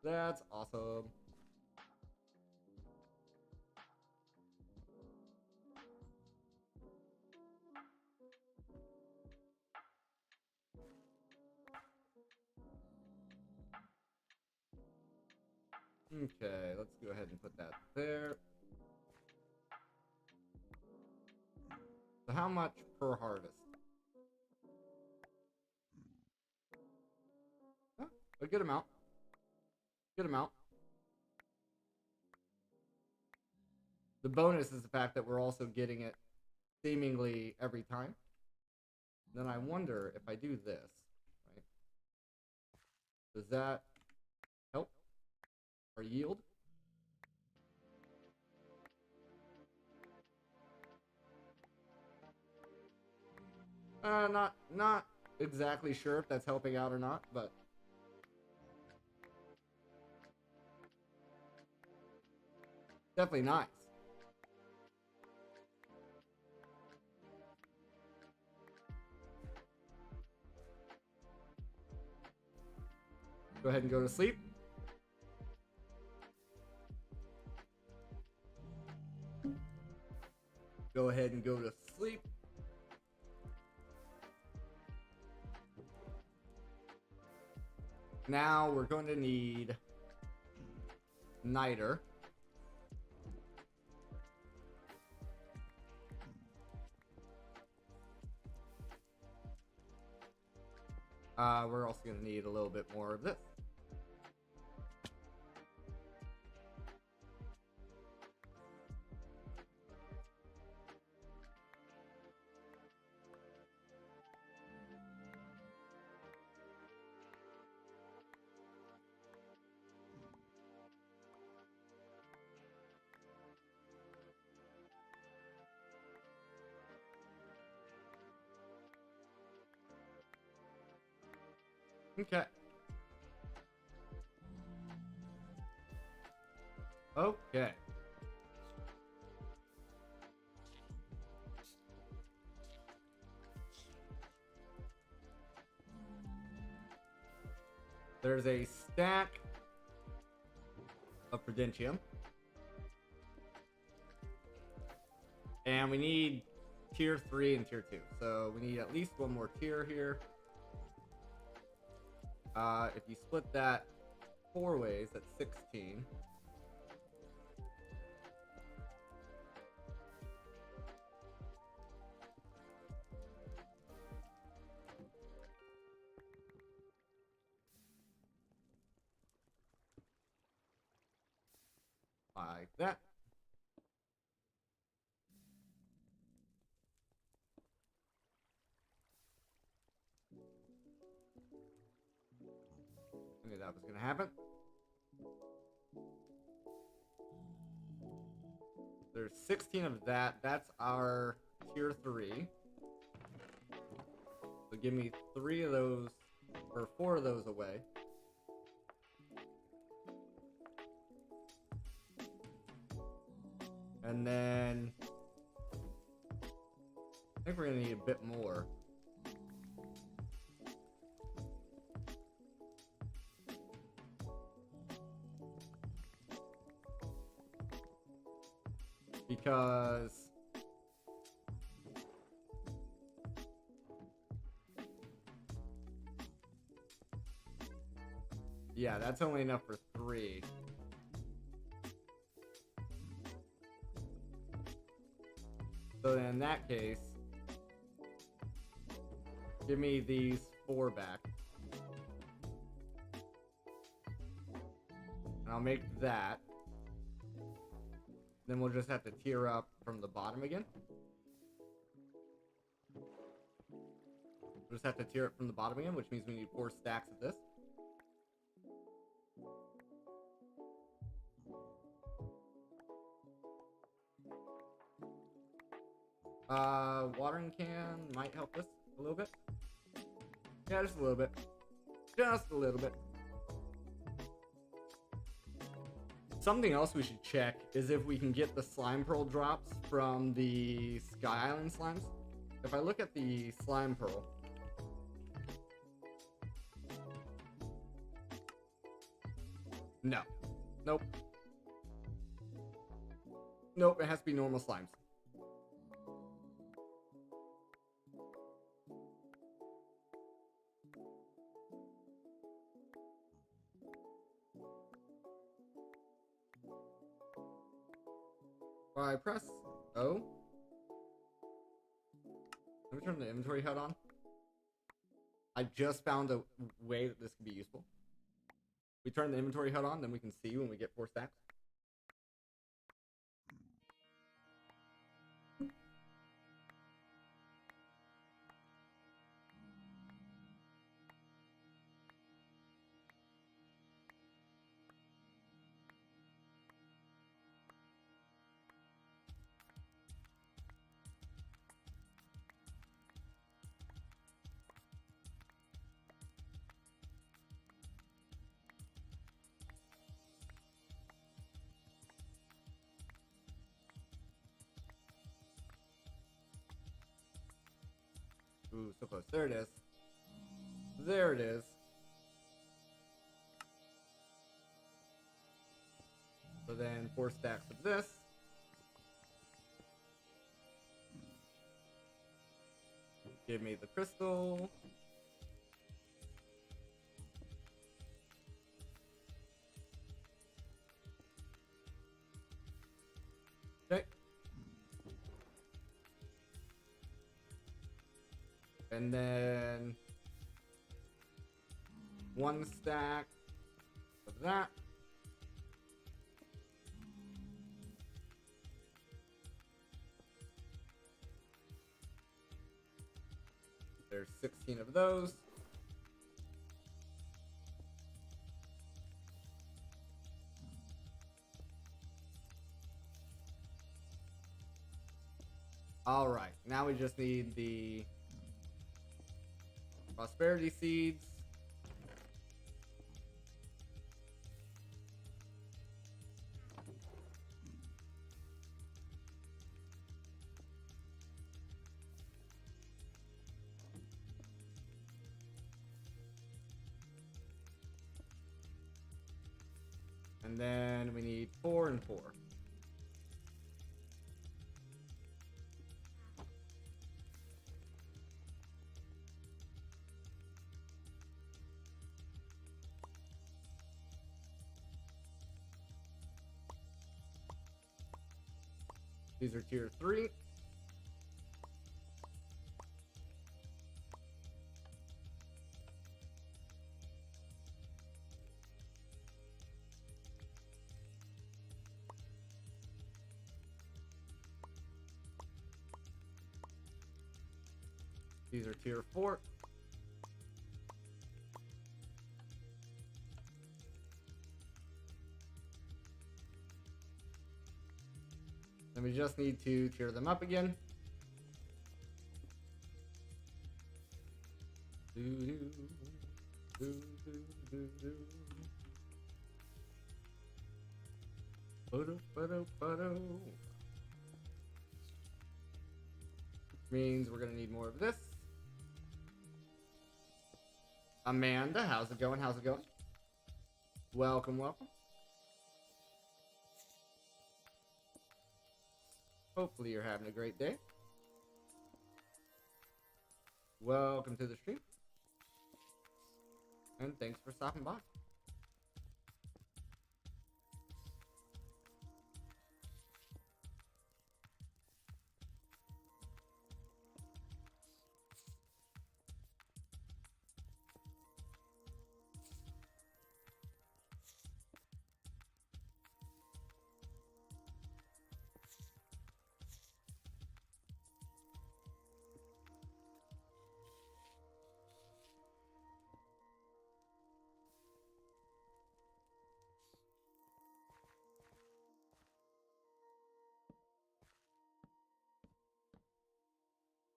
That's awesome. Okay, let's go ahead and put that there. So how much per harvest? Huh, a good amount. Good amount. The bonus is the fact that we're also getting it seemingly every time. Then I wonder if I do this, right? Does that help our yield? Not exactly sure if that's helping out or not, but definitely nice. Go ahead and go to sleep. Go ahead and go to sleep. Now we're going to need niter. We're also going to need a little bit more of this. Okay. Okay. There's a stack of Prudentium. And we need tier 3 and tier 2. So we need at least one more tier here. If you split that 4 ways, that's 16. Like that. I knew that was gonna happen. There's 16 of that. That's our tier 3. So give me 3 of those, or 4 of those away. And then I think we're gonna need a bit more. Because yeah, that's only enough for 3. So then in that case, give me these 4 back. And I'll make that. Then we'll just have to tier up from the bottom again. We'll just have to tier up from the bottom again, which means we need 4 stacks of this. Watering can might help us a little bit. Yeah, just a little bit. Just a little bit. Something else we should check is if we can get the slime pearl drops from the Sky Island slimes. If I look at the slime pearl, no. Nope. Nope, it has to be normal slimes. I press O. Let me turn the inventory HUD on. I just found a way that this could be useful. We turn the inventory HUD on, then we can see when we get 4 stacks. Ooh, so close. There it is. There it is. So then 4 stacks of this. Give me the crystal. Okay. And then 1 stack of that. There's 16 of those. All right, now we just need the prosperity seeds. And then we need 4 and 4. These are tier 3. These are tier 4. Then we just need to tier them up again. Means we're gonna need more of this. Amanda, how's it going? How's it going? Welcome, welcome. Hopefully you're having a great day. Welcome to the stream. And thanks for stopping by.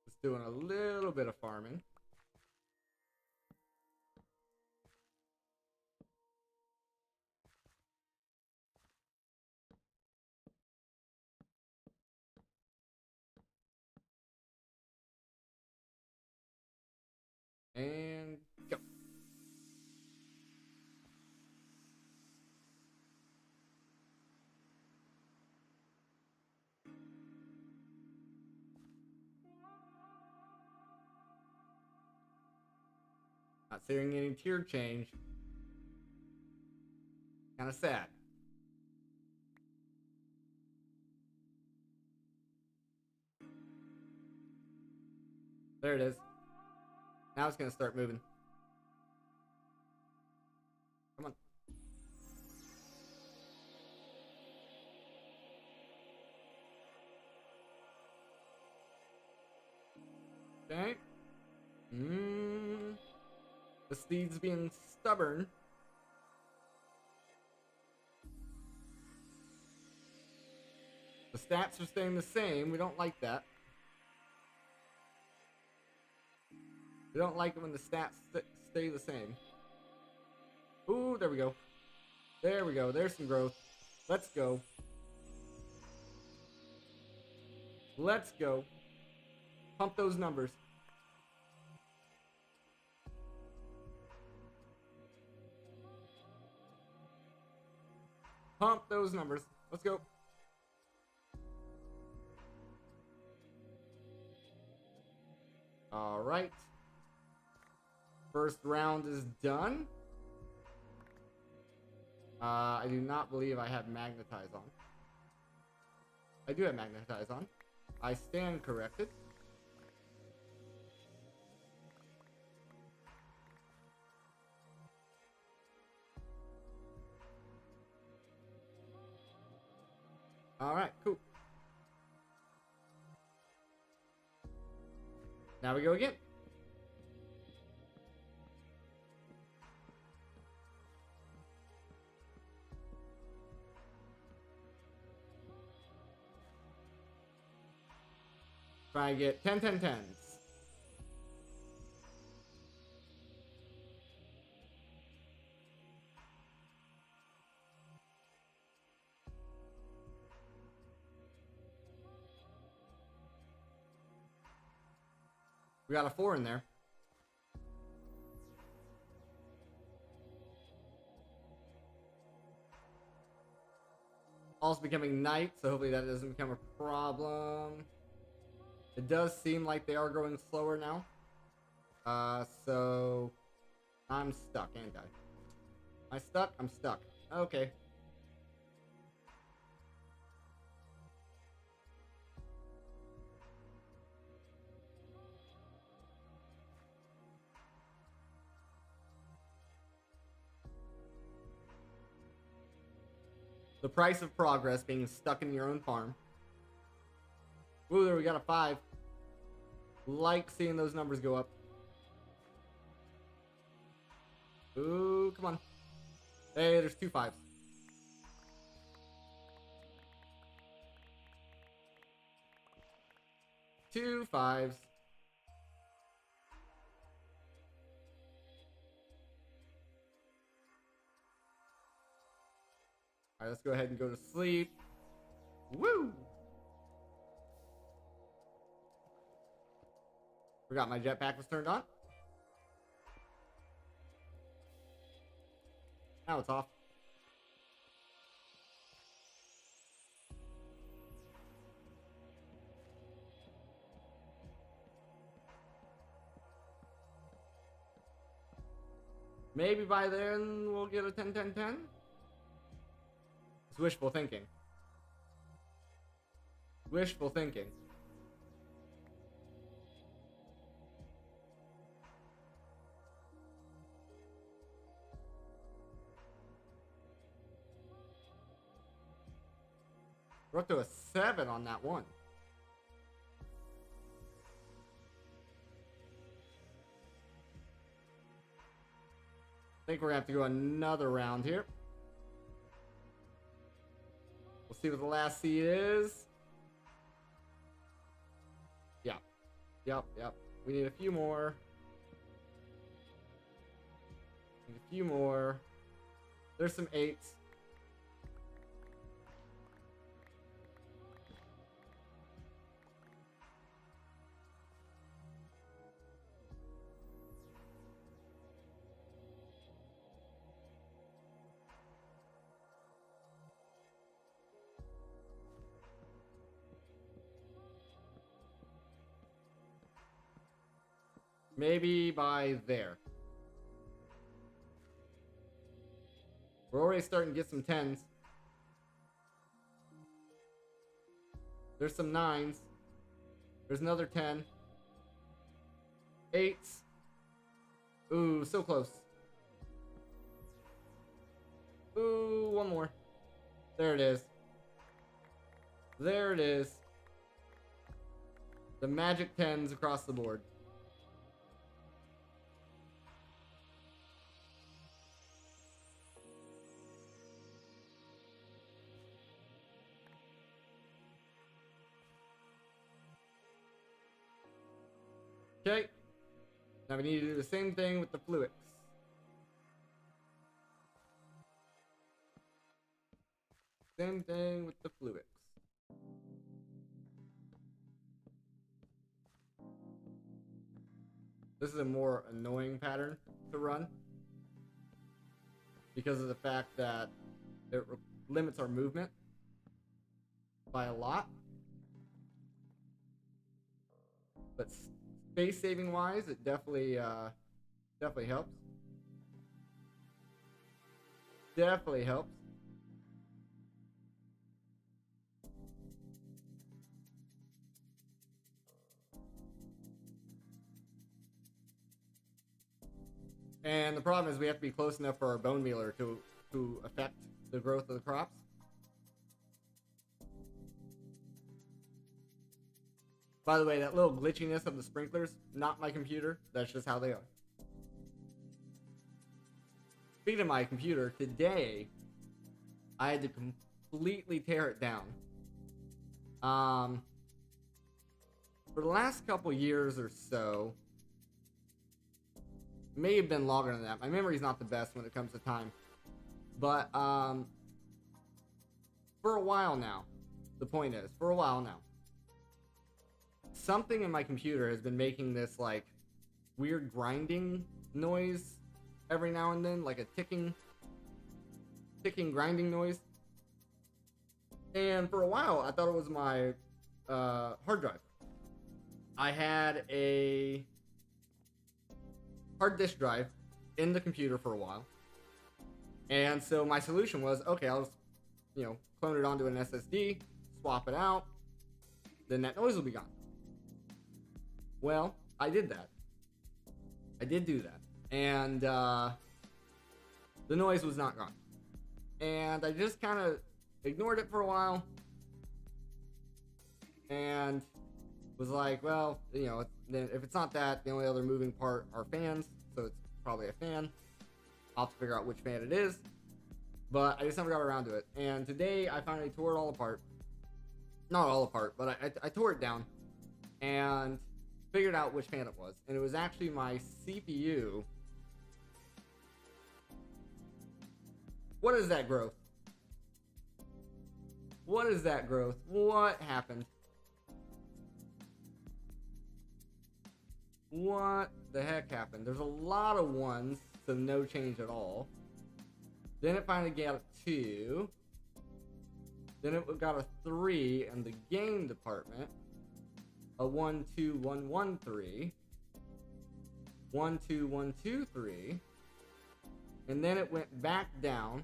Just doing a little bit of farming. And go. Not seeing any tier change. Kind of sad. There it is. Now it's gonna start moving. Come on. Okay. The steed's being stubborn. The stats are staying the same. We don't like that. We don't like it when the stats stay the same. Ooh, there we go. There we go. There's some growth. Let's go. Let's go. Pump those numbers. Pump those numbers. Let's go. All right. First round is done. I do not believe I have Magnetize on. I do have Magnetize on. I stand corrected. All right, cool. Now we go again. Try and get 10, 10, 10s. We got a 4 in there. Also becoming night, so hopefully that doesn't become a problem. It does seem like they are growing slower now. So I'm stuck, ain't I? Am I stuck? I'm stuck. Okay. The price of progress, being stuck in your own farm. Ooh, there we got a 5. Like seeing those numbers go up. Ooh, come on. Hey, there's 2 5s. Two 5s. Alright, let's go ahead and go to sleep. Woo! Forgot my jetpack was turned on. Now it's off. Maybe by then we'll get a 10-10-10. It's wishful thinking. Wishful thinking. We're up to a 7 on that one. I think we're gonna have to go another round here. We'll see what the last seed is. Yep. We need a few more. Need a few more. There's some 8s. Maybe by there. We're already starting to get some 10s. There's some 9s. There's another 10. 8s. Ooh, so close. Ooh, one more. There it is. There it is. The magic 10s across the board. Okay. Now we need to do the same thing with the Fluix. Same thing with the Fluix. This is a more annoying pattern to run because of the fact that it limits our movement by a lot. But space saving wise, it definitely helps. Definitely helps. And the problem is we have to be close enough for our bone mealer to affect the growth of the crops. By the way, that little glitchiness of the sprinklers, not my computer. That's just how they are. Speaking of my computer, today I had to completely tear it down. For the last couple years or so, may have been longer than that. My memory's not the best when it comes to time. But for a while now, the point is, for a while now, something in my computer has been making this like weird grinding noise every now and then, like a ticking grinding noise. And for a while, I thought it was my hard drive. I had a hard disk drive in the computer for a while. And so my solution was, okay, I'll just, clone it onto an SSD, swap it out, then that noise will be gone. Well, I did that. I did do that. And the noise was not gone. And I just kind of ignored it for a while and was like, well, you know, if it's not that, the only other moving part are fans, so it's probably a fan. I'll have to figure out which fan it is, but I just never got around to it. And today I finally tore it all apart. Not all apart, but I tore it down and figured out which fan it was. And it was actually my CPU. What is that growth? What is that growth? What happened? What the heck happened? There's a lot of ones, so no change at all. Then it finally got a 2. Then it got a 3 in the game department. A 1, 2, 1, 1, 3. 1, 2, 1, 2, 3. And then it went back down.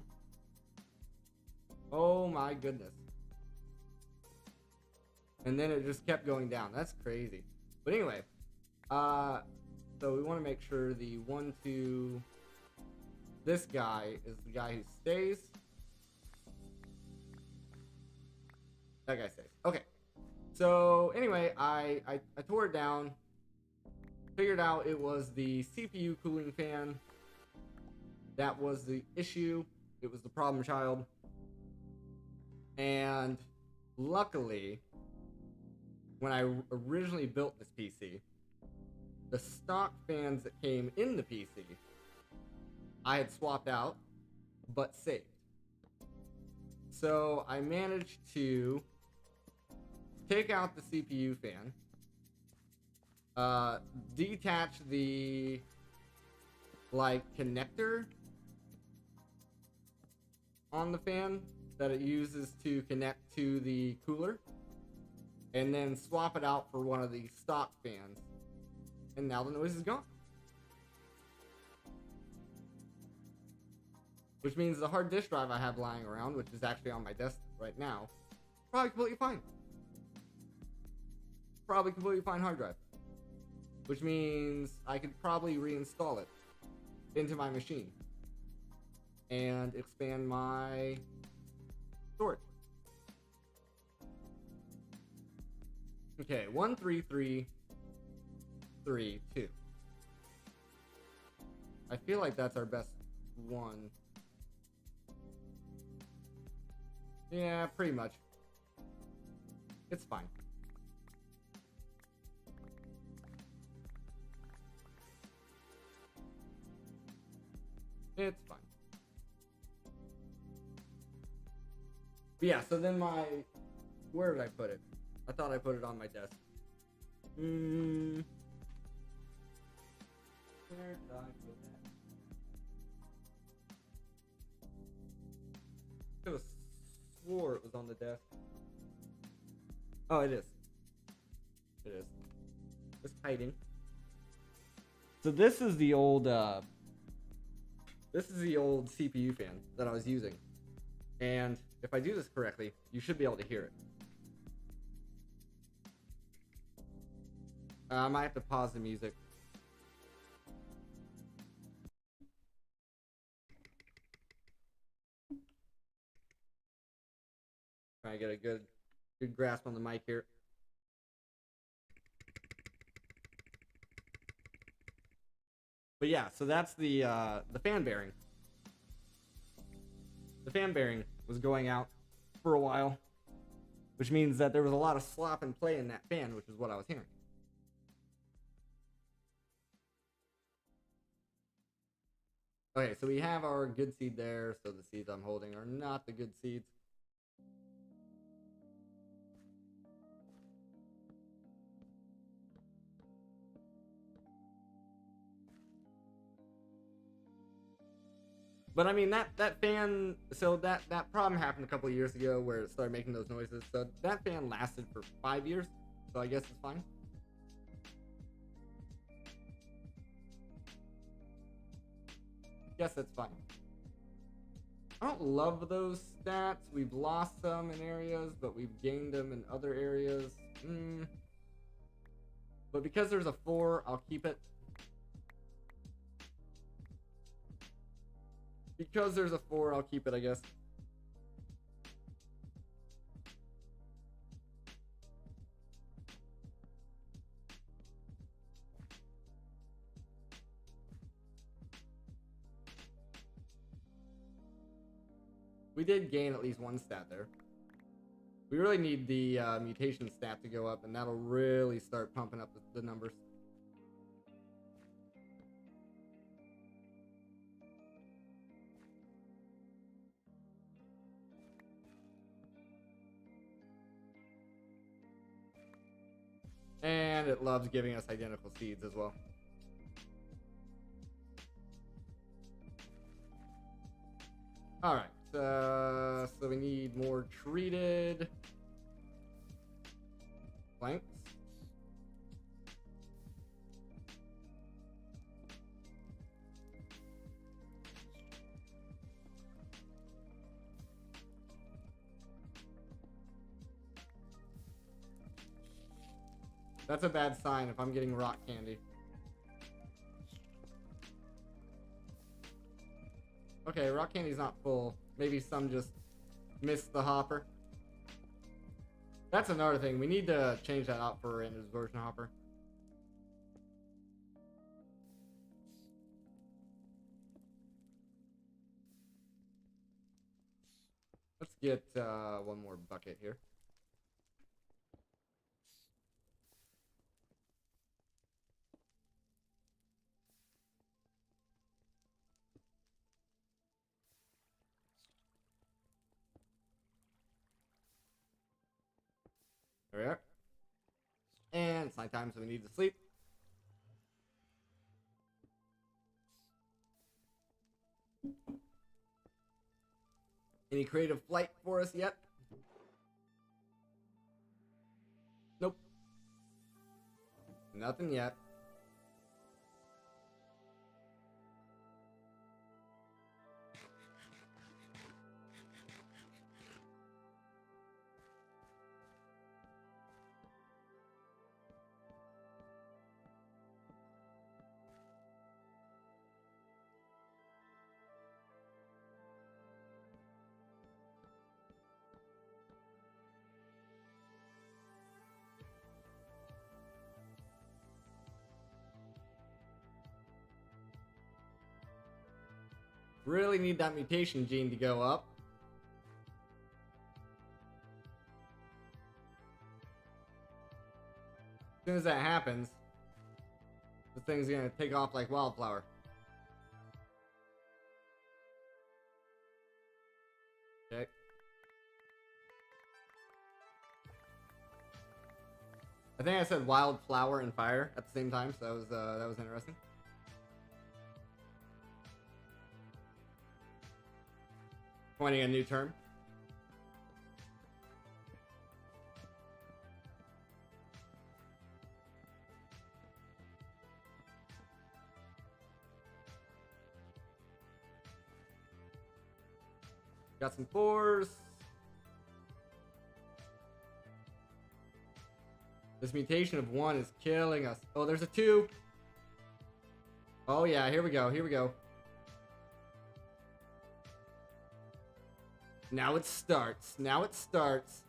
Oh my goodness. And then it just kept going down. That's crazy. But anyway, so we want to make sure the 1, 2, this guy is the guy who stays. That guy stays. Okay. So anyway, I tore it down. Figured out it was the CPU cooling fan. That was the issue. It was the problem child. And luckily, when I originally built this PC, the stock fans that came in the PC, I had swapped out, but saved. So I managed to take out the CPU fan, detach the connector on the fan that it uses to connect to the cooler, and then swap it out for one of the stock fans, and now the noise is gone. Which means the hard disk drive I have lying around, which is actually on my desk right now, probably completely fine. Probably completely fine hard drive. Which means I could probably reinstall it into my machine and expand my storage. Okay, 1, 3, 3, 3, 2. I feel like that's our best one. Yeah, pretty much. It's fine. It's fine. But yeah, so then where did I put it? I thought I put it on my desk. Where did I put that? I could have swore it was on the desk. Oh, it is. It is. It's hiding. So this is the old CPU fan that I was using. And if I do this correctly, you should be able to hear it. I might have to pause the music. Try to get a good grasp on the mic here. But yeah, so that's the fan bearing. The fan bearing was going out for a while, which means that there was a lot of slop and play in that fan, which is what I was hearing. Okay, so we have our good seed there, so the seeds I'm holding are not the good seeds. But I mean, that fan, so that problem happened a couple of years ago where it started making those noises. So that fan lasted for 5 years, so I guess it's fine. Guess that's fine. I don't love those stats. We've lost some in areas, but we've gained them in other areas. But because there's a 4, I'll keep it. Because there's a 4, I'll keep it, I guess. We did gain at least one stat there. We really need the mutation stat to go up, and that'll really start pumping up the numbers. And it loves giving us identical seeds as well. Alright, so we need more treated planks. That's a bad sign if I'm getting rock candy. Okay, rock candy's not full. Maybe some just missed the hopper. That's another thing. We need to change that out for an distortion hopper. Let's get one more bucket here. There we are. And it's nighttime, so we need to sleep. Any creative flight for us yet? Nope. Nothing yet. Really need that mutation gene to go up. As soon as that happens, the thing's gonna take off like wildflower. Okay. I think I said wildflower and fire at the same time, so that was interesting. Coining a new term. Got some 4s. This mutation of 1 is killing us. Oh, there's a 2. Oh yeah, here we go, here we go. Now it starts. Now it starts.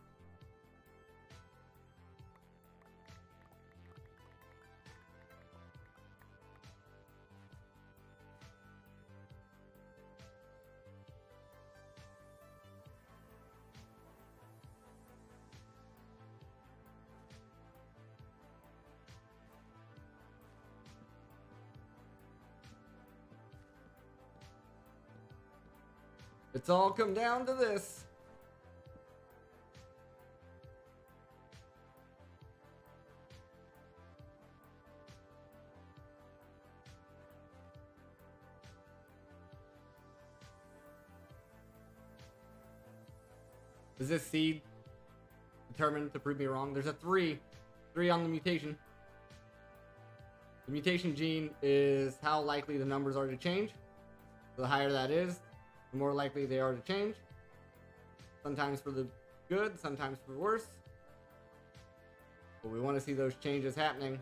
It's all come down to this. Is this seed determined to prove me wrong? There's a 3. 3 on the mutation. The mutation gene is how likely the numbers are to change. So the higher that is, the more likely they are to change. Sometimes for the good, sometimes for worse. But we want to see those changes happening.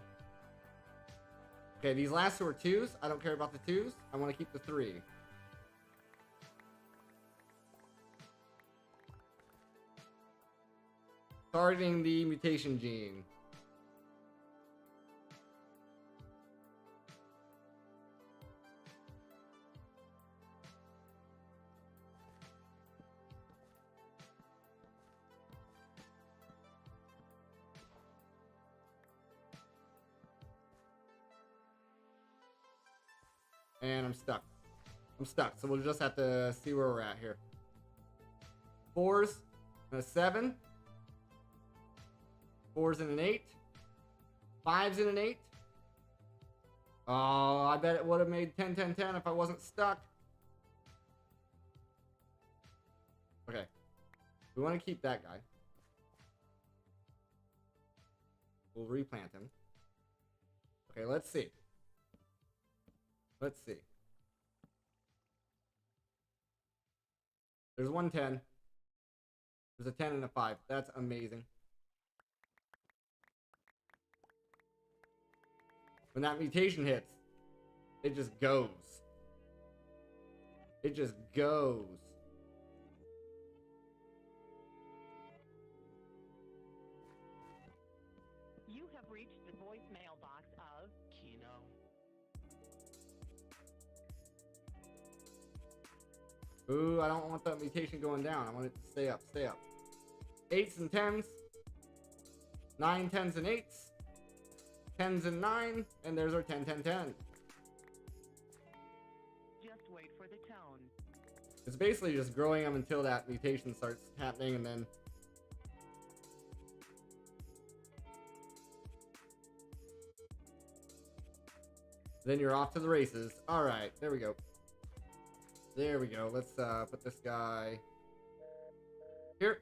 Okay, these last 2 are 2s. I don't care about the 2s. I want to keep the 3. Targeting the mutation gene. And I'm stuck. I'm stuck, so we'll just have to see where we're at here. 4s and a 7. 4s and an 8. 5s and an 8. Oh, I bet it would have made 10, 10, 10 if I wasn't stuck. Okay. We want to keep that guy. We'll replant him. Okay, let's see. Let's see. There's 110. There's a 10 and a 5. That's amazing. When that mutation hits, it just goes. It just goes. You have reached the voicemail box of Kino. Ooh, I don't want that mutation going down. I want it to stay up, stay up. 8s and 10s. 9, 10s and 8s. 10s and 9. And there's our 10, 10, 10. Just wait for the tone. It's basically just growing them until that mutation starts happening, and then you're off to the races. Alright, there we go. There we go. Let's put this guy here.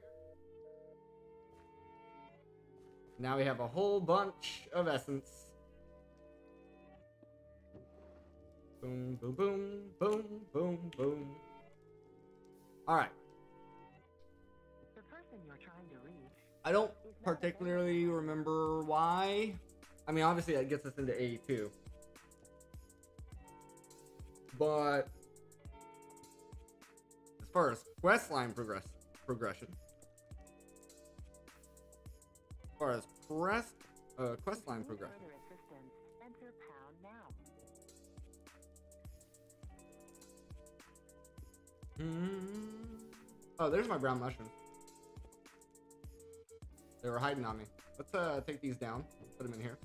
Now we have a whole bunch of essence. Boom, boom, boom, boom, boom, boom. Alright. The person you're trying to reach. I don't particularly remember why. I mean, obviously that gets us into AE2. But as far as quest line progression, as far as quest line progression. Further assistance. Enter pound now. Oh, there's my brown mushrooms. They were hiding on me. Let's take these down. Put them in here.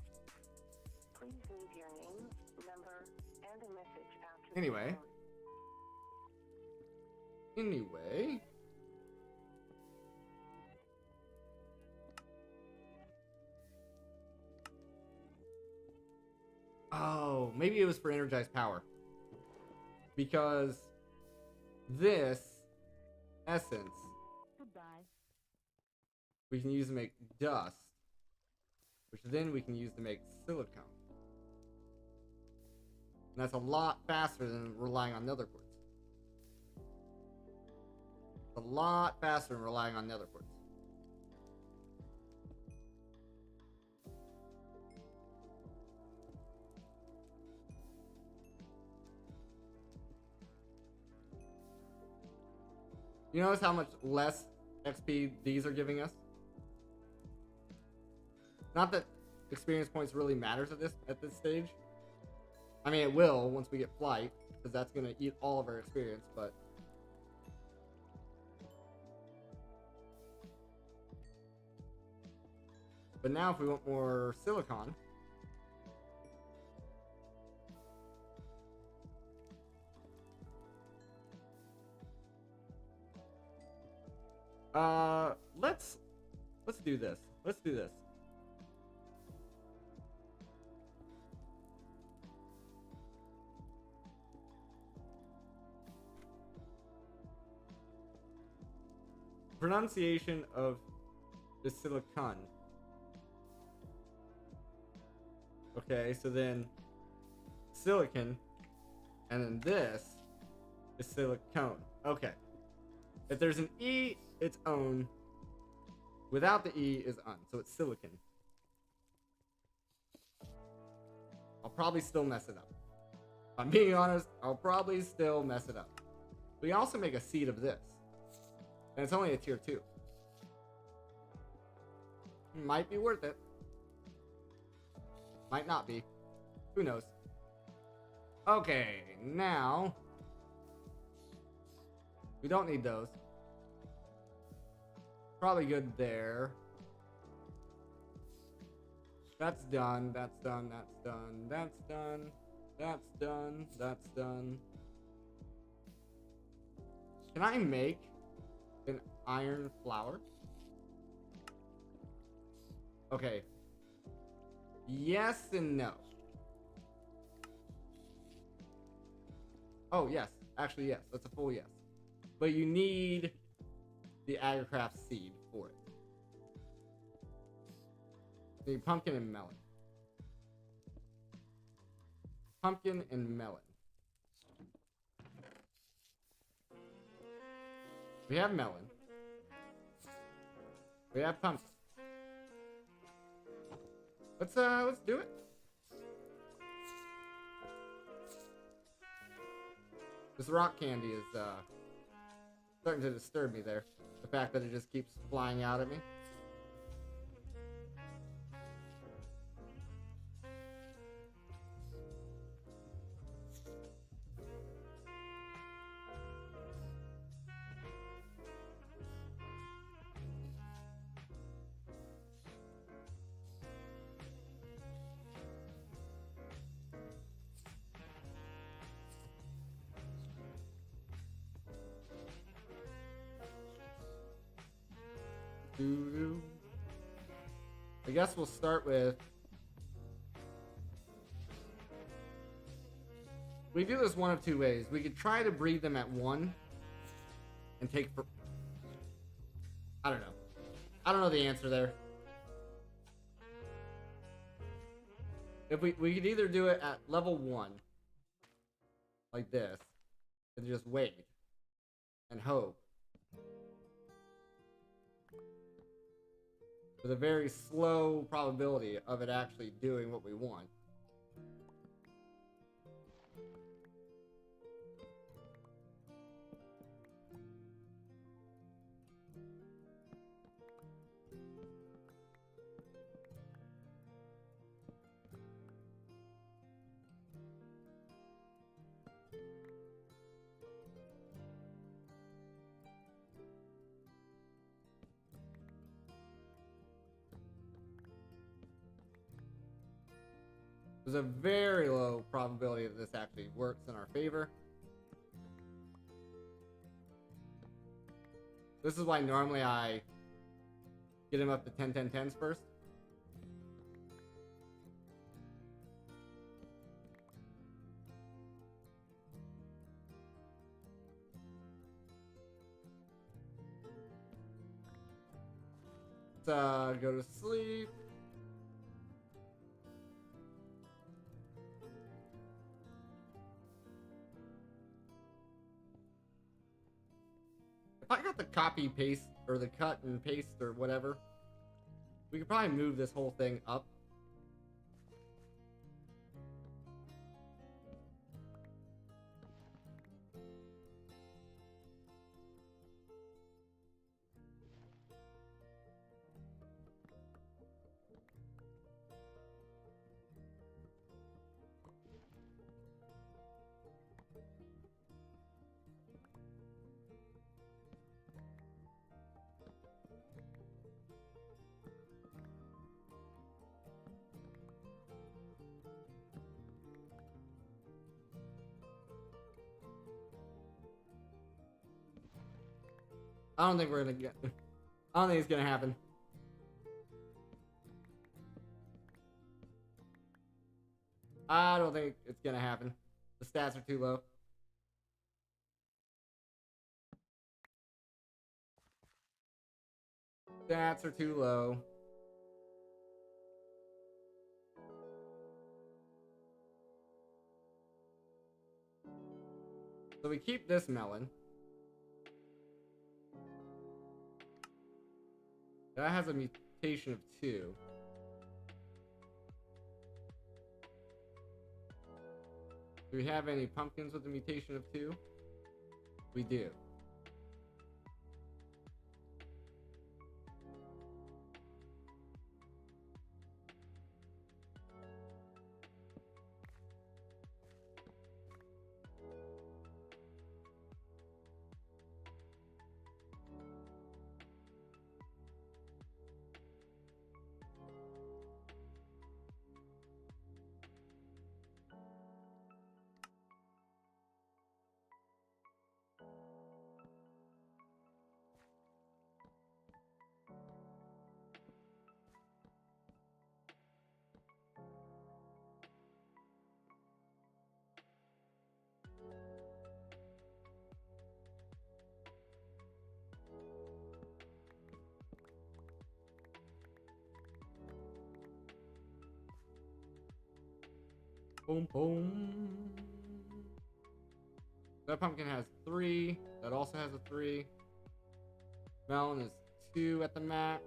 Please leave your name, number, and a message after Anyway. the tone. Anyway. Oh, maybe it was for energized power. Because this essence Goodbye. we can use to make dust, which then we can use to make silicone. And that's a lot faster than relying on nether quartz. It's a lot faster than relying on nether quartz. You notice how much less XP these are giving us? Not that experience points really matters at this stage. I mean, it will once we get flight, because that's gonna eat all of our experience, but now if we want more silicon, let's do this. Let's do this. Pronunciation of the silicon. Okay, so then silicon, and then this is silicone. Okay. If there's an E, it's own. Without the E is un, so it's silicon. I'll probably still mess it up. If I'm being honest, I'll probably still mess it up. We can also make a seed of this. And it's only a tier 2. Might be worth it. Might not be. Who knows? Okay, now we don't need those. Probably good there. That's done, that's done, that's done, that's done. That's done. That's done. Can I make an iron flower? Okay. Yes and no. Oh, yes. Actually, yes. That's a full yes. But you need the Agricraft seed for it. You need pumpkin and melon. Pumpkin and melon. We have melon. We have pumpkin. Let's do it. This rock candy is starting to disturb me there. The fact that it just keeps flying out at me. I guess we'll start with. We do this one of two ways. We could try to breed them at one and take. I don't know. I don't know the answer there. If we could either do it at level 1, like this, and just wait and hope. With a very slow probability of it actually doing what we want. There's a very low probability that this actually works in our favor. This is why normally I get him up to 10-10-10s first. Let's go to sleep. If I got the copy paste or the cut and paste or whatever, we could probably move this whole thing up. I don't think we're gonna get. I don't think it's gonna happen. I don't think it's gonna happen. The stats are too low. Stats are too low. So we keep this melon. That has a mutation of 2. Do we have any pumpkins with a mutation of 2? We do. Boom, boom. That pumpkin has 3. That also has a 3. Melon is 2 at the max.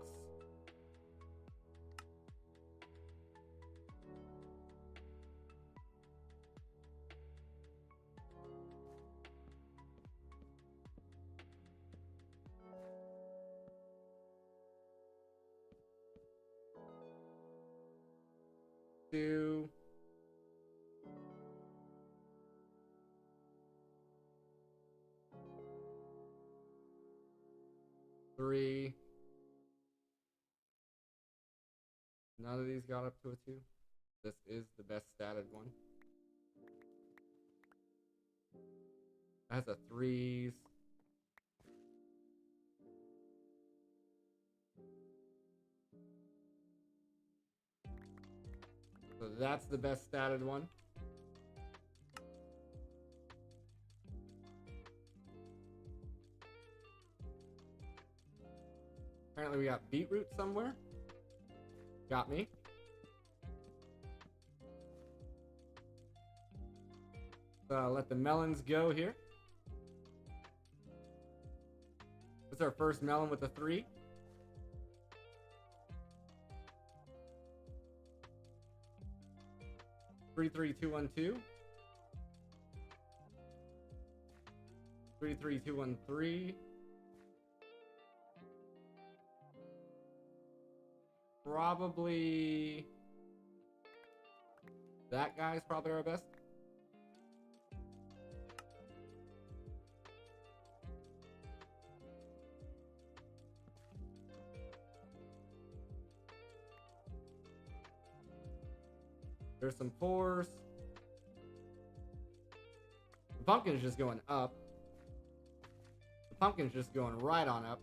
Two. Three. None of these got up to a 2. This is the best statted one. It has a 3s. So that's the best statted one. Apparently we got beetroot somewhere. Got me. So let the melons go here. What's our first melon with a 3? Three, 3, 2, 1, 2. 3, 3, 2, 1, 3. Probably that guy's probably our best. There's some 4s. The pumpkin's just going up. The pumpkin's just going right on up.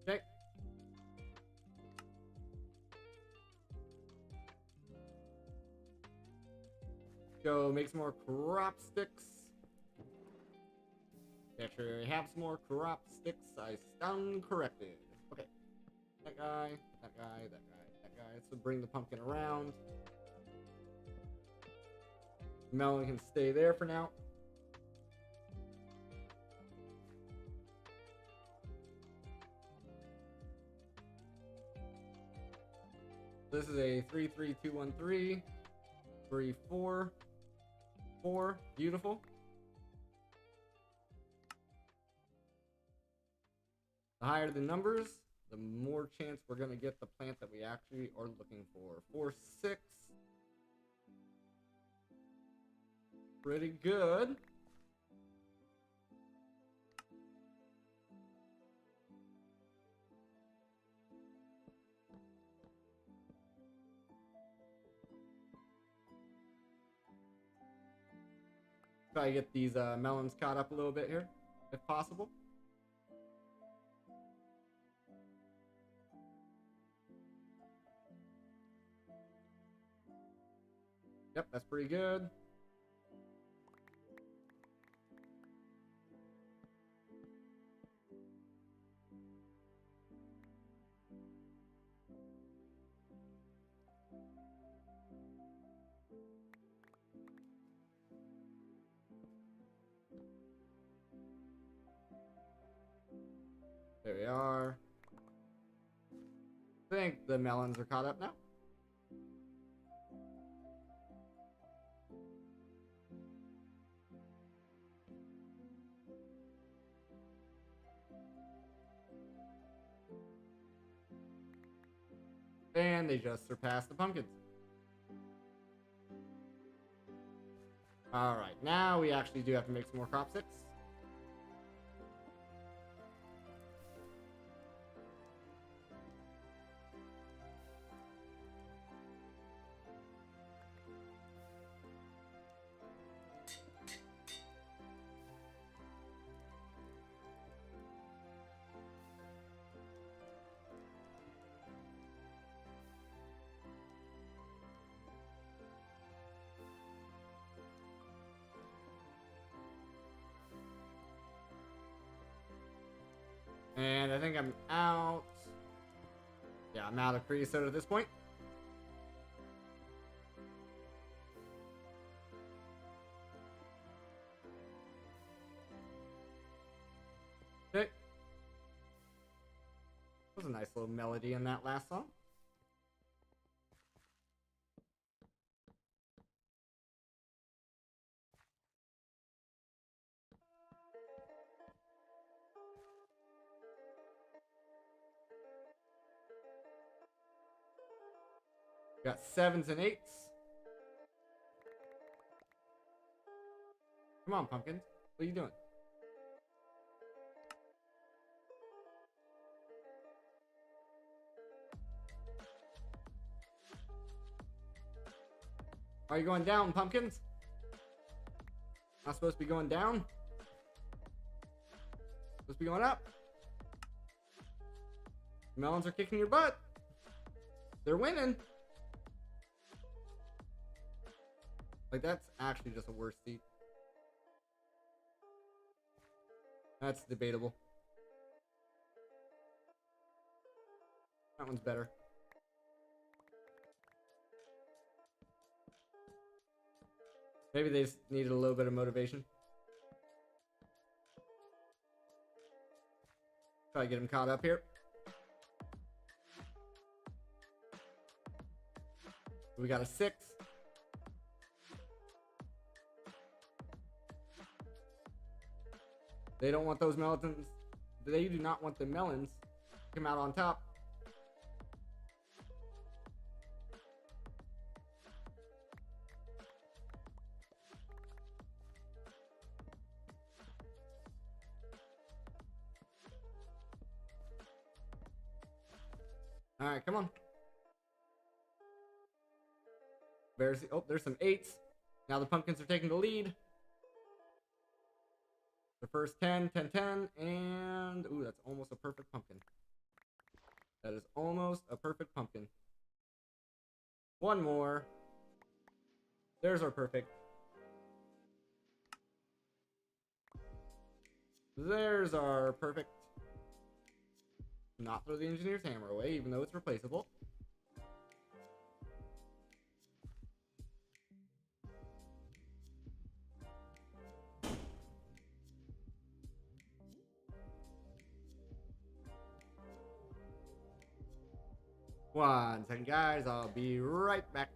Okay. Go make some more crop sticks. Make sure you have some more crop sticks. I stand corrected. Okay. That guy, that guy, that guy, that guy. So bring the pumpkin around. Melon can stay there for now. This is a 3, 3, 2, 1, 3. 3, 4. 4. Beautiful. The higher the numbers, the more chance we're going to get the plant that we actually are looking for. 4, 6. Pretty good. Try to get these melons caught up a little bit here, if possible. Yep, that's pretty good. There we are. I think the melons are caught up now. And they just surpassed the pumpkins. Alright, now we actually do have to make some more crop sticks. And I think I'm out. Yeah, I'm out of creosote at this point. Okay. That was a nice little melody in that last song. Got 7s and 8s. Come on, pumpkins. What are you doing? Are you going down, pumpkins? Not supposed to be going down? Supposed to be going up? Melons are kicking your butt. They're winning. Like, that's actually just a worse seat. That's debatable. That one's better. Maybe they just needed a little bit of motivation. Try to get him caught up here. We got a 6. They don't want those melons. They do not want the melons to come out on top. All right, come on. Oh, there's some 8s. Now the pumpkins are taking the lead. The first 10, 10, 10, and ooh, that's almost a perfect pumpkin. That is almost a perfect pumpkin. One more. There's our perfect. There's our perfect. Not throw the engineer's hammer away, even though it's replaceable. One second, guys. I'll be right back.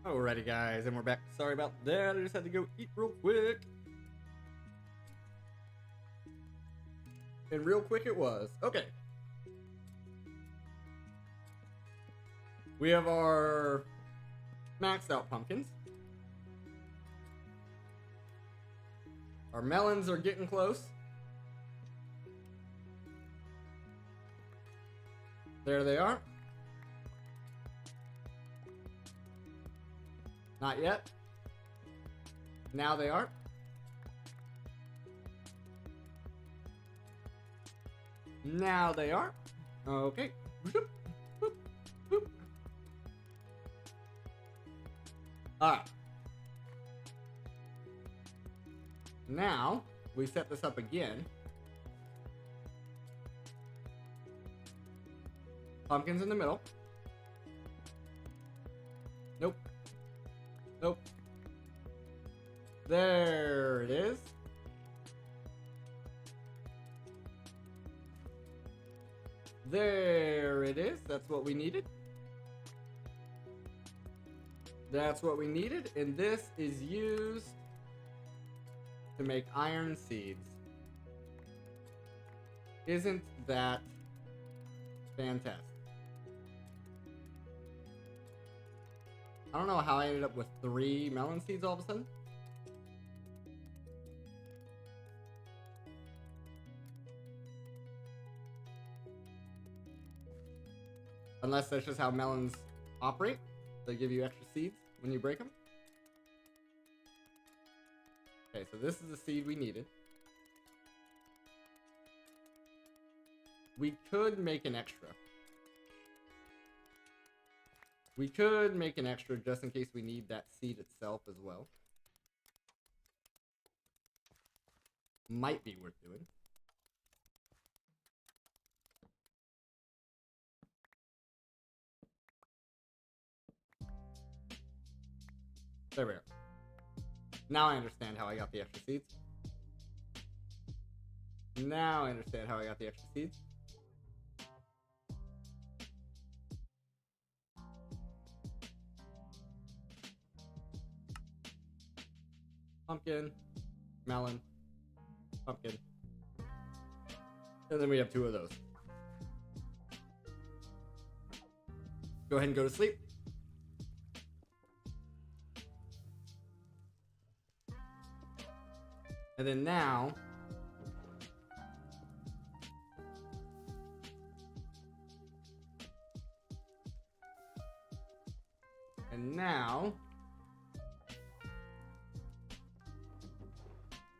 Alrighty, guys, and we're back. Sorry about that. I just had to go eat real quick. And real quick it was. Okay. We have our maxed out pumpkins. Our melons are getting close. There they are. Not yet. Now they are. Now they are. Okay. Boop, boop, boop. Alright. Now, we set this up again. Pumpkins in the middle. Nope. Nope. There it is. There it is. That's what we needed. That's what we needed. And this is used to make iron seeds. Isn't that fantastic? I don't know how I ended up with 3 melon seeds all of a sudden. Unless that's just how melons operate. They give you extra seeds when you break them. Okay, so this is the seed we needed. We could make an extra. We could make an extra just in case we need that seed itself as well. Might be worth doing. There we are. Now I understand how I got the extra seeds. Now I understand how I got the extra seeds. Pumpkin, melon, pumpkin. And then we have 2 of those. Go ahead and go to sleep. And then now,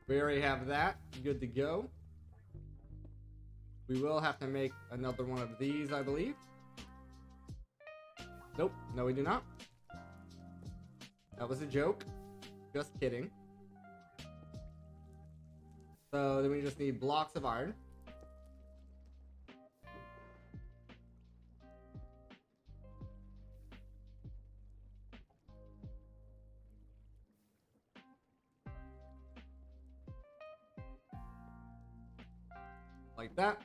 we already have that good to go. We will have to make another one of these, I believe. Nope, no we do not. That was a joke. Just kidding. So then we just need blocks of iron. Like that.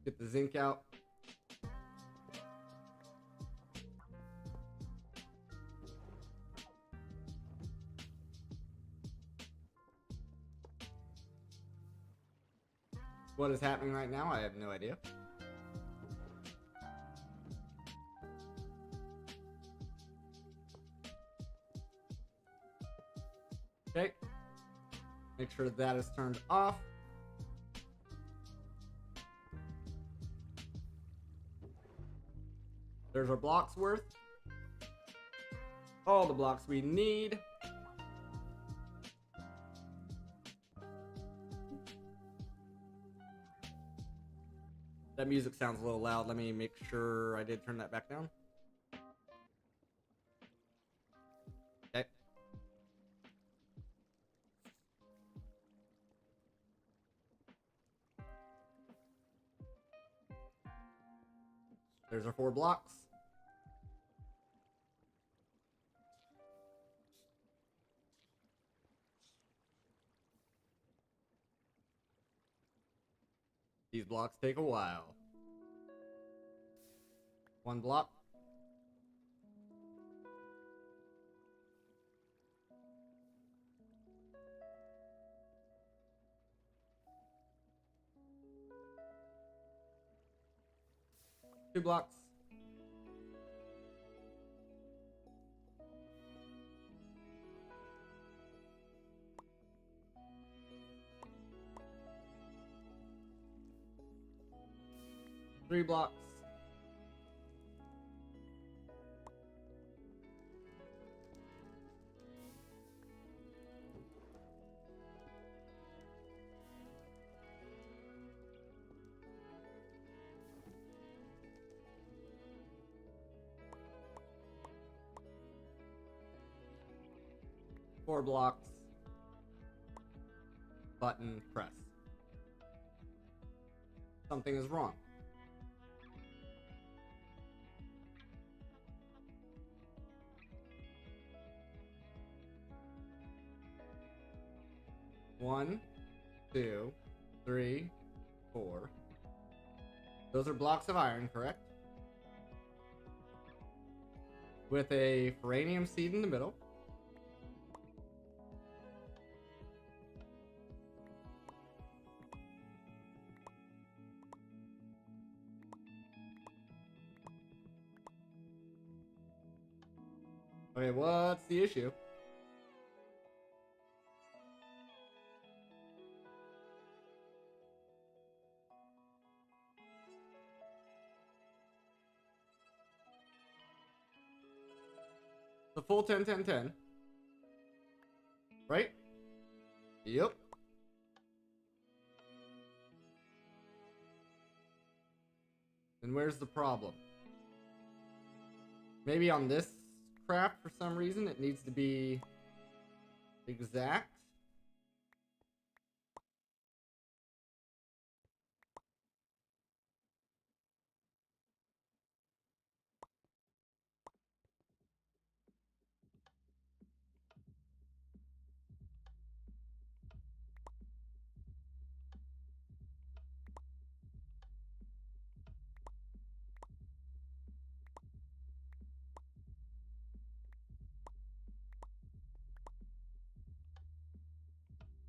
Get the zinc out. What is happening right now? I have no idea. Okay. Make sure that is turned off. There's our blocks worth. All the blocks we need. That music sounds a little loud. Let me make sure I did turn that back down. Okay. There's our 4 blocks. These blocks take a while. 1 block. Two blocks. Three blocks. Four blocks. Button press. Something is wrong. One, two, three, four. Those are blocks of iron, correct? With a ferranium seed in the middle. Okay, what's the issue? The full 10, 10, 10. Right? Yep. And where's the problem? Maybe on this craft, for some reason, it needs to be exact.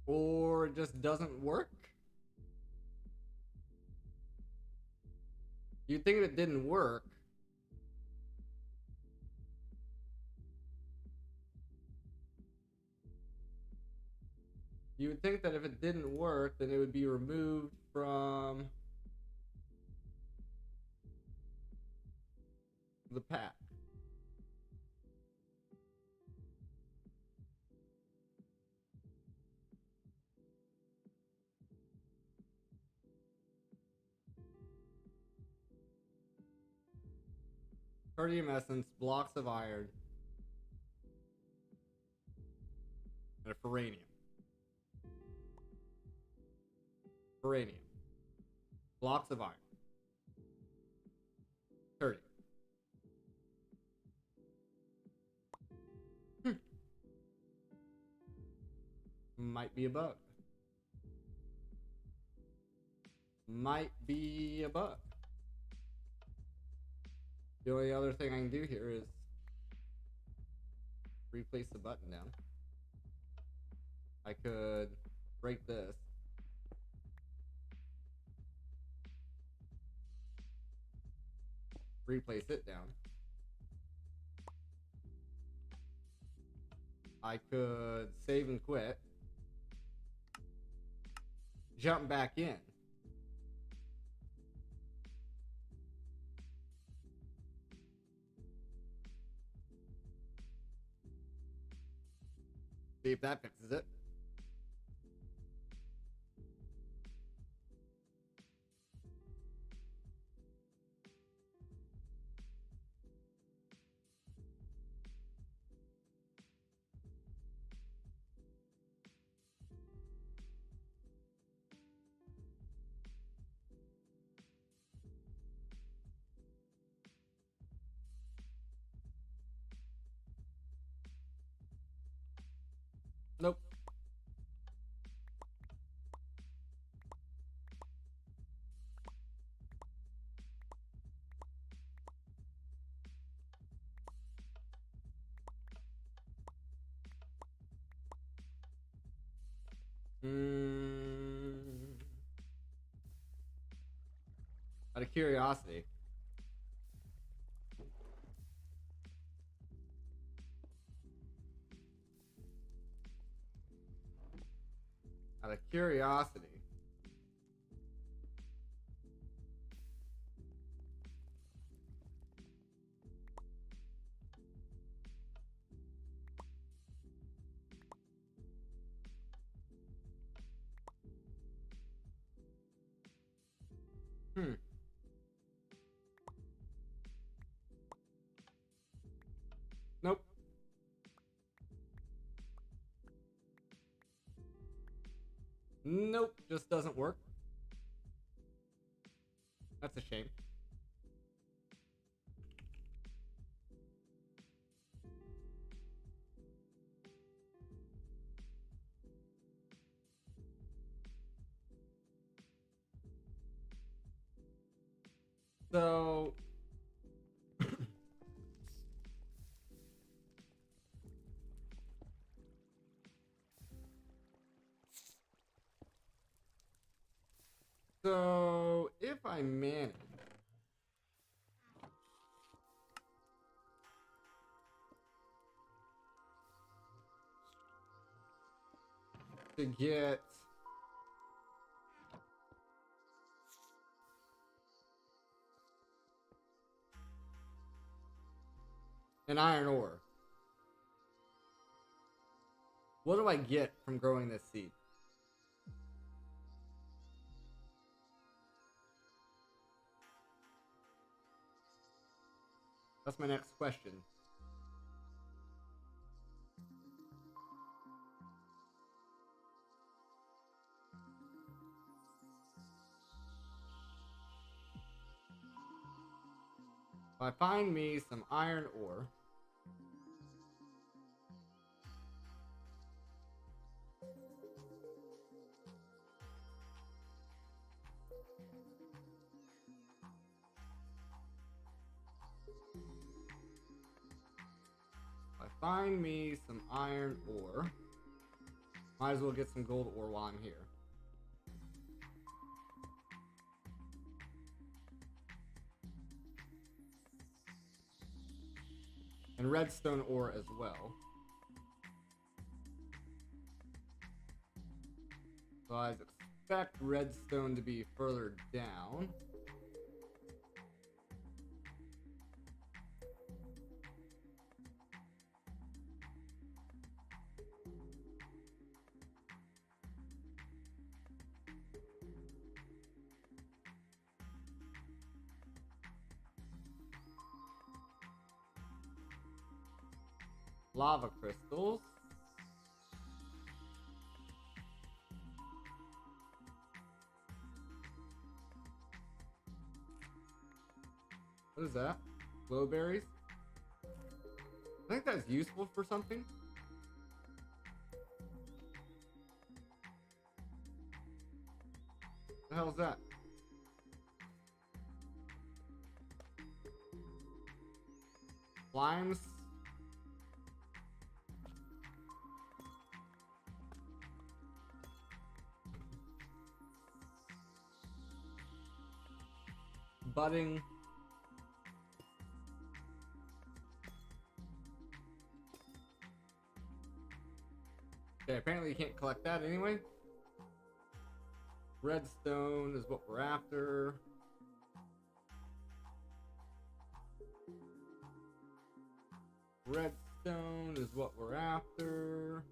Or it just doesn't work. You'd think if it didn't work, you would think that if it didn't work, then it would be removed from the pack. Cardium essence, blocks of iron, and a ferranium. Ferranium. Blocks of iron. 30. Might be a bug. Might be a bug. The only other thing I can do here is replace the button down. I could break this. Replace it down. I could save and quit. Jump back in. See if that fixes it. Nope. Out of curiosity. Out of curiosity. Nope. Nope, just doesn't work. That's a shame. So So if I manage to get an iron ore, what do I get from growing this seed? That's my next question. If I find me some iron ore, might as well get some gold ore while I'm here. And redstone ore as well. So I expect redstone to be further down. Lava crystals. What is that? Glowberries? I think that's useful for something. What the hell is that? Limes. Budding. Okay, apparently you can't collect that anyway. Redstone is what we're after. Redstone is what we're after.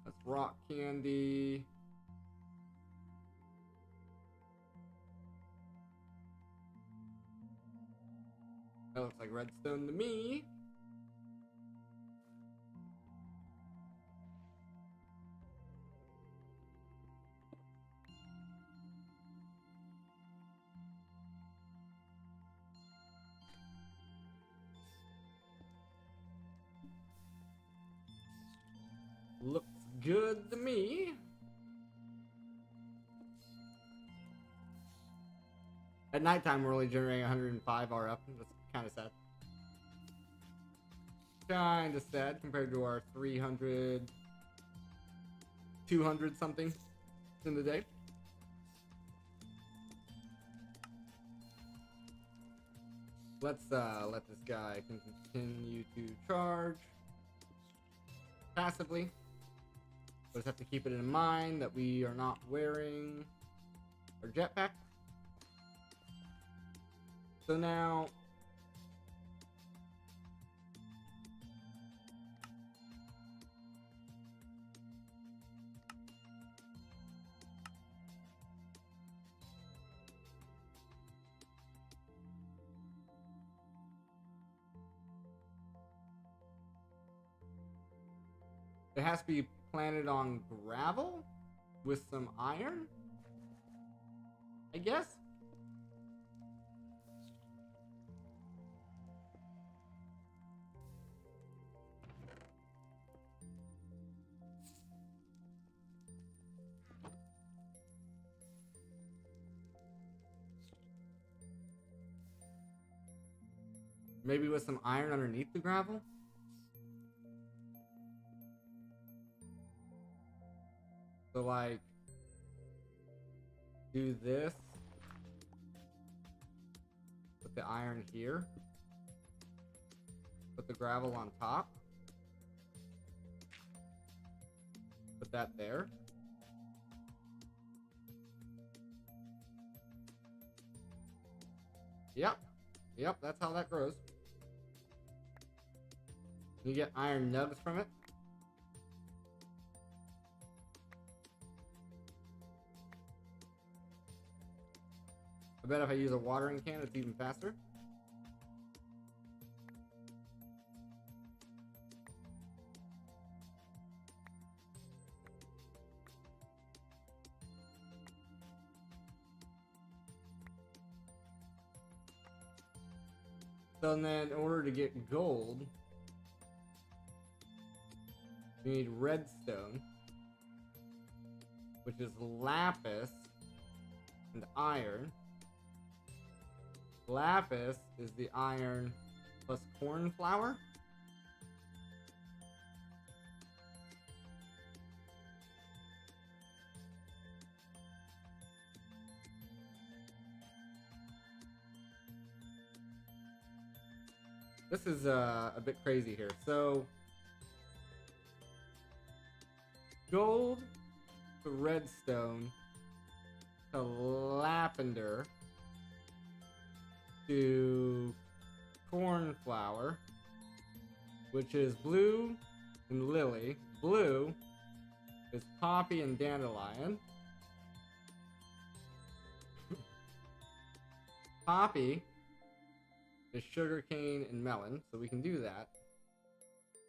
That's rock candy. That looks like redstone to me. Looks good to me. At nighttime, we're only generating 105 RF. That's kind of sad. Kinda sad compared to our 300, 200 something in the day. Let's let this guy continue to charge passively. But just have to keep it in mind that we are not wearing our jetpack. So now it has to be planted on gravel with some iron, I guess. Maybe with some iron underneath the gravel? So like, do this. Put the iron here. Put the gravel on top. Put that there. Yep, that's how that grows. You get iron nugs from it. I bet if I use a watering can, it's even faster. So then, in order to get gold, we need redstone, which is lapis and iron. Lapis is the iron plus corn flour. This is a bit crazy here. So gold to redstone to lavender to corn flour, which is blue and lily. Blue is poppy and dandelion. Poppy is sugarcane and melon, so we can do that.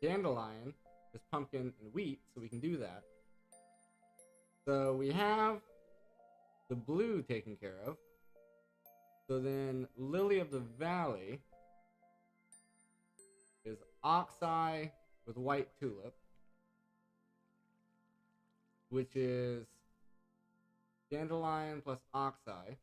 Dandelion is pumpkin and wheat, so we can do that. So we have the blue taken care of. So then Lily of the Valley is oxeye with white tulip, which is dandelion plus oxeye.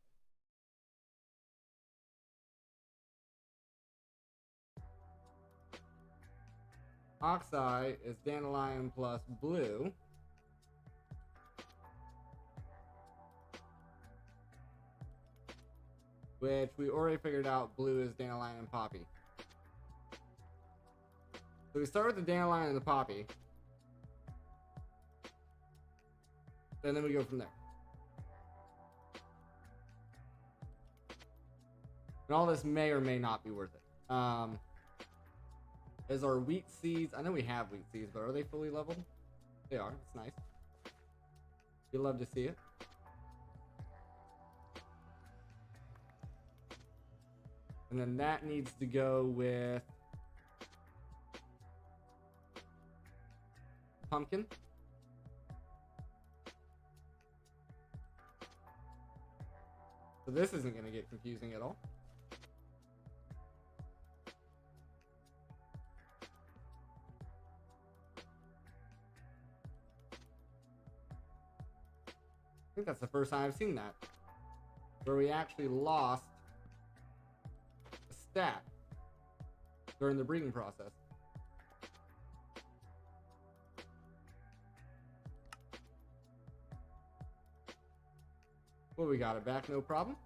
Oxeye is dandelion plus blue. Which we already figured out blue is dandelion and poppy. So we start with the dandelion and the poppy. And then we go from there. And all this may or may not be worth it. Is our wheat seeds, I know we have wheat seeds, but are they fully leveled? They are, it's nice. You'd love to see it. And then that needs to go with pumpkin. So this isn't going to get confusing at all. I think that's the first time I've seen that, where we actually lost a stat during the breeding process. Well, we got it back, no problem.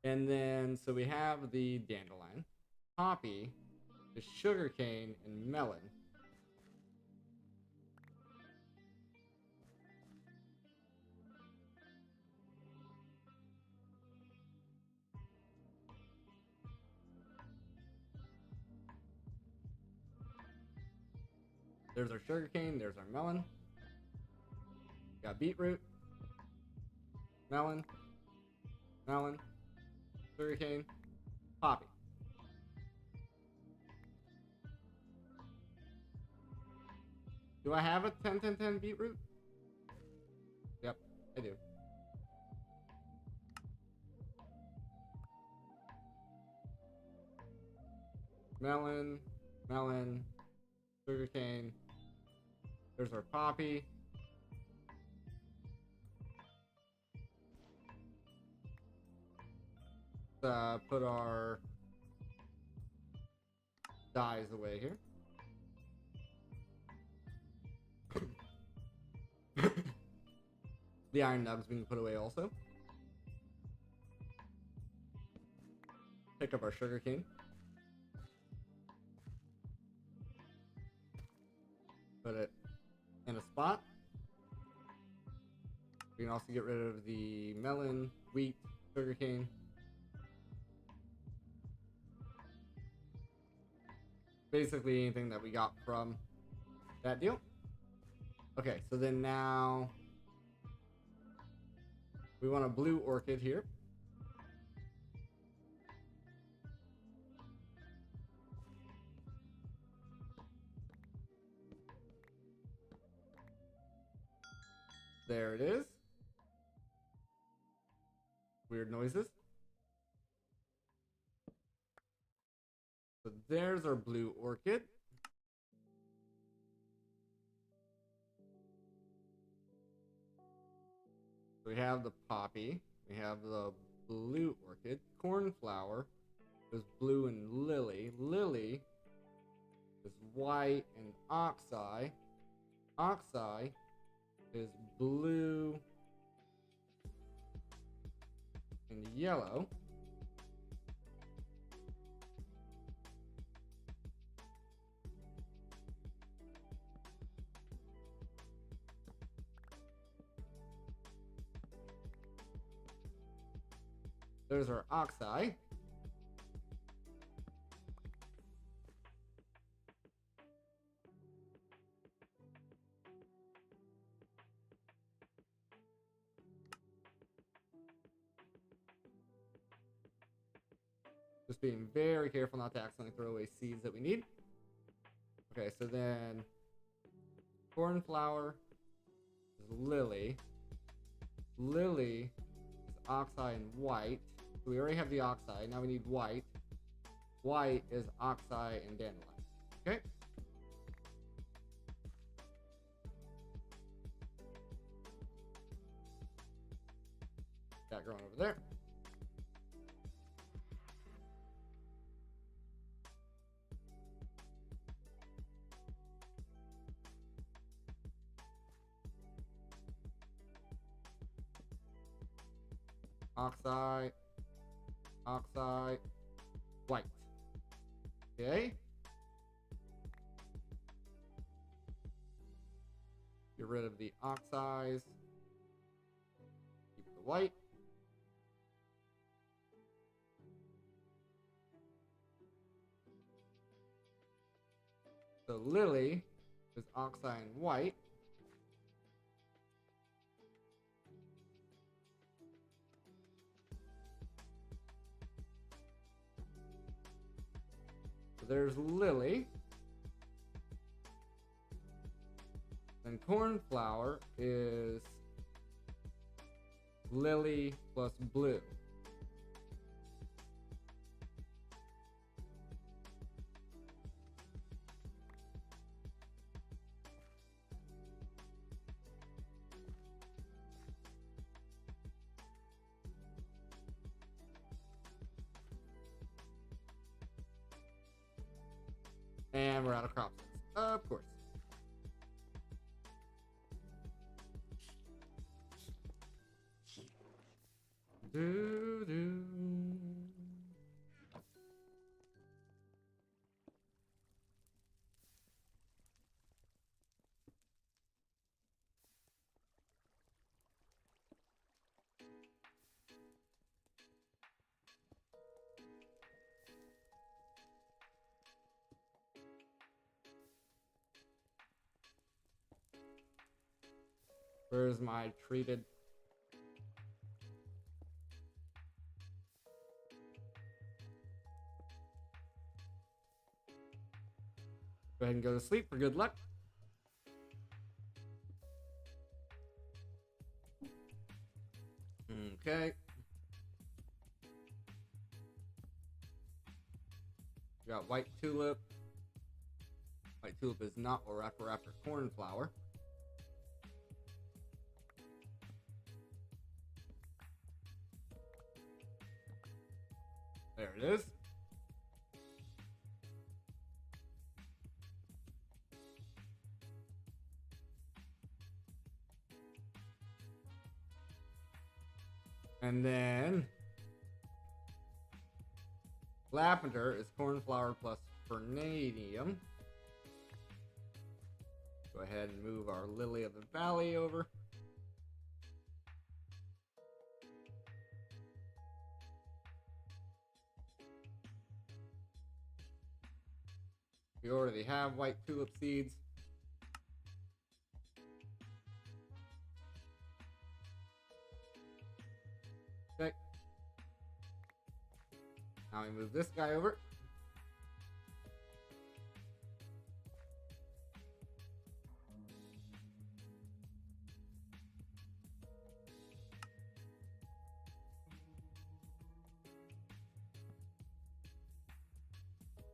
And then, so we have the dandelion, poppy, the sugarcane, and melon. There's our sugarcane, there's our melon. Got beetroot, melon, melon, sugarcane, poppy. Do I have a 10-10-10 beetroot? Yep, I do. Melon, melon, sugarcane. There's our poppy. Put our dyes away here. The iron nubs we can put away also. Pick up our sugarcane. Put it in a spot. We can also get rid of the melon, wheat, sugarcane. Basically anything that we got from that deal. Okay, so then now we want a blue orchid here. There it is. Weird noises. So there's our blue orchid. We have the poppy. We have the blue orchid. Cornflower is blue and lily. Lily is white and oxeye. Oxeye is blue and yellow. There's our oxeye. Just being very careful not to accidentally throw away seeds that we need. Okay, so then cornflower is lily. Lily is oxeye and white. So we already have the oxeye. Now we need white. White is oxeye and dandelion. Okay. That growing over there. Oxeye, oxeye, white. Okay. Get rid of the oxides. Keep the white. So lily is oxeye and white. So there's lily. Then cornflower is lily plus blue. And we're out of crop sets. Of course. Do do. Where's my treated? Go ahead and go to sleep for good luck. Okay. We got white tulip. White tulip is not what we're after cornflower. There it is. And then lavender is cornflower plus vernadium. Go ahead and move our lily of the valley over. We already have white tulip seeds. Okay. Now we move this guy over.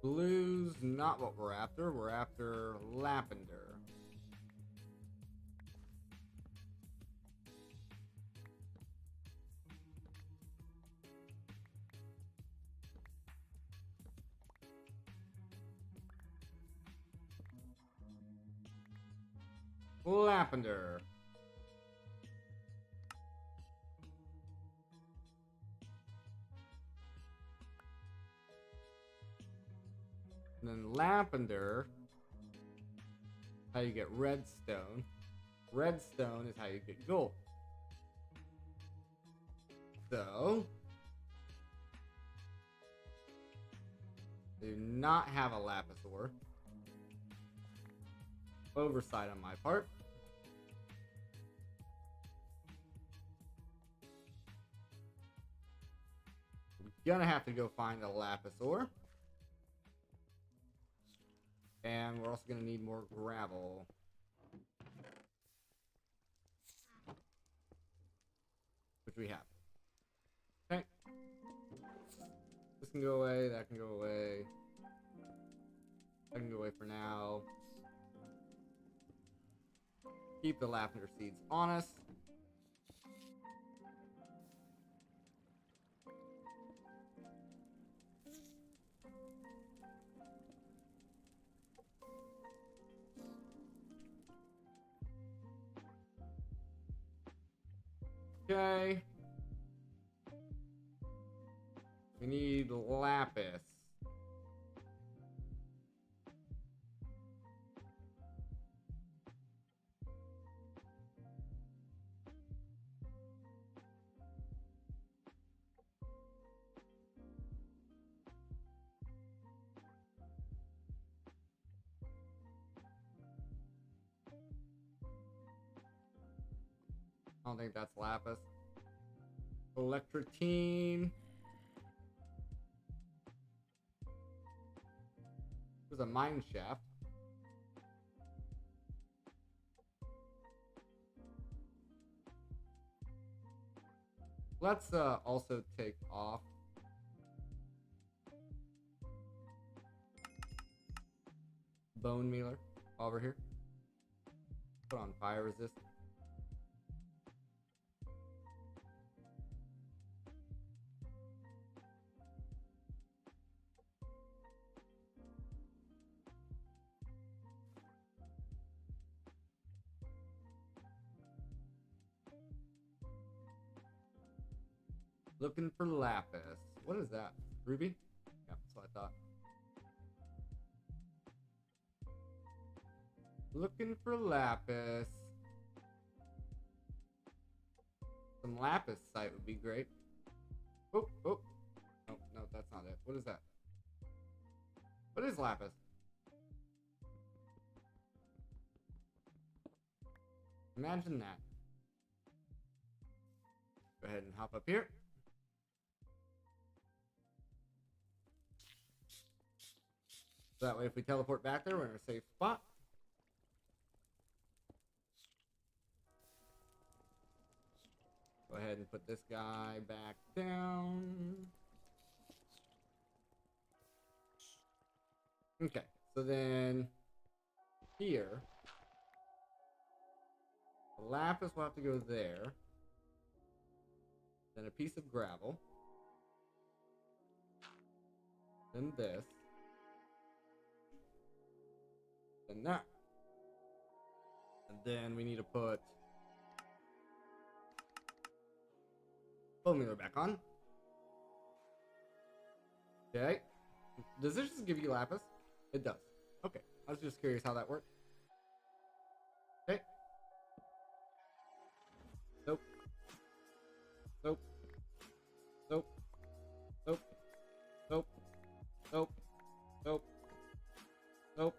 Blue's not what we're after. We're after lavender. Lavender. And then lavender, how you get redstone. Redstone is how you get gold. So, do not have a lapis ore. Oversight on my part. I'm gonna have to go find a lapis ore. And we're also going to need more gravel. Which we have. Okay. This can go away, that can go away. That can go away for now. Keep the lavender seeds on us. Okay. We need lapis. I don't think that's lapis. Electrotine. There's a mine shaft. Let's also take off bone mealer over here. Put on fire resist. Looking for lapis. What is that? Ruby? Yeah, that's what I thought. Looking for lapis. Some lapis site would be great. Oh, oh. No, no, that's not it. What is that? What is lapis? Imagine that. Go ahead and hop up here. So that way if we teleport back there, we're in a safe spot. Go ahead and put this guy back down. Okay, so then here, the lapis will have to go there. Then a piece of gravel. Then this. Then that. And then we need to put foam mirror back on. Okay. Does this just give you lapis? It does. Okay. I was just curious how that worked. Okay. Nope. Nope. Nope. Nope. Nope. Nope. Nope. Nope.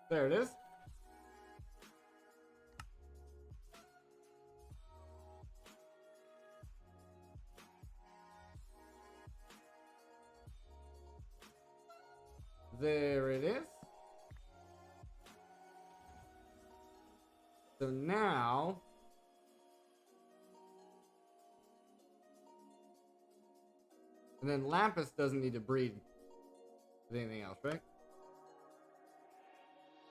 There it is. There it is. So now and then lapis doesn't need to breed with anything else, right?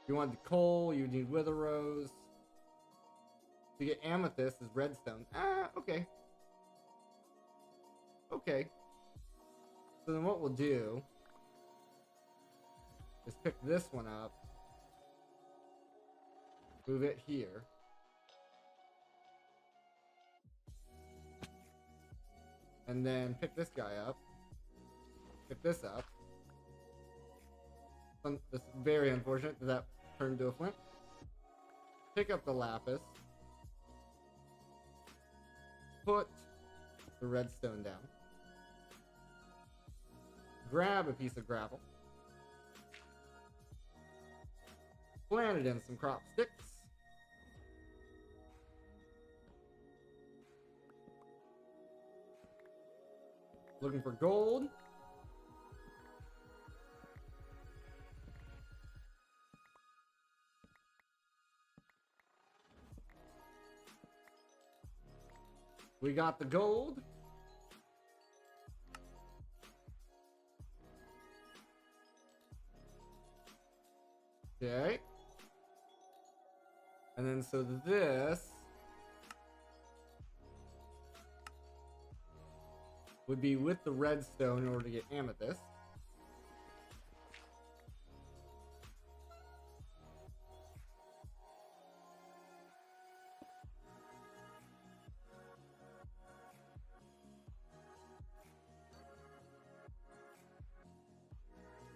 If you want the coal, you need wither rose. To get amethyst is redstone. Ah, okay. Okay. So then what we'll do is pick this one up. Move it here. And then pick this guy up. Pick this up. It's very unfortunate that turned into a flint. Pick up the lapis. Put the redstone down. Grab a piece of gravel. Plant it in some crop sticks. Looking for gold. We got the gold. Okay. And then so this would be with the redstone in order to get amethyst.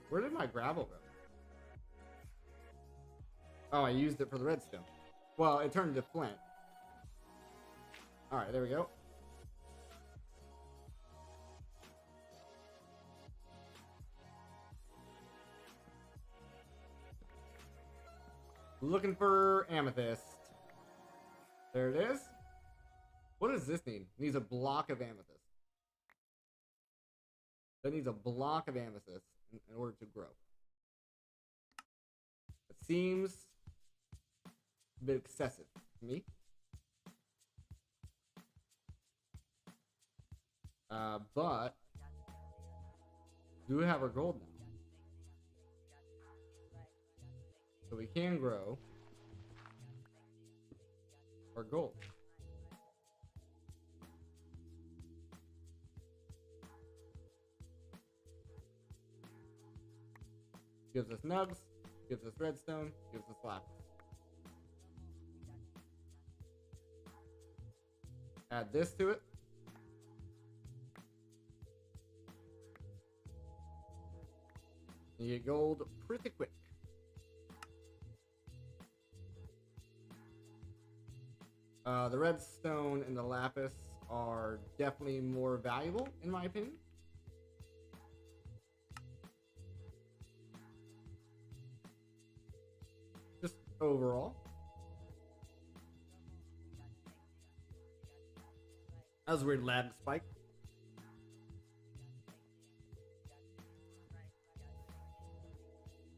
Where did my gravel go? Oh, I used it for the redstone. Well, it turned into flint. Alright, there we go. Looking for amethyst. There it is. What does this need? It needs a block of amethyst. That needs a block of amethyst in order to grow. It seems a bit excessive to me. But we do have our gold now. So we can grow our gold. Gives us nugs, gives us redstone, gives us lapis. Add this to it. You get gold pretty quick. The redstone and the lapis are definitely more valuable, in my opinion. Just overall. That was a weird lag spike.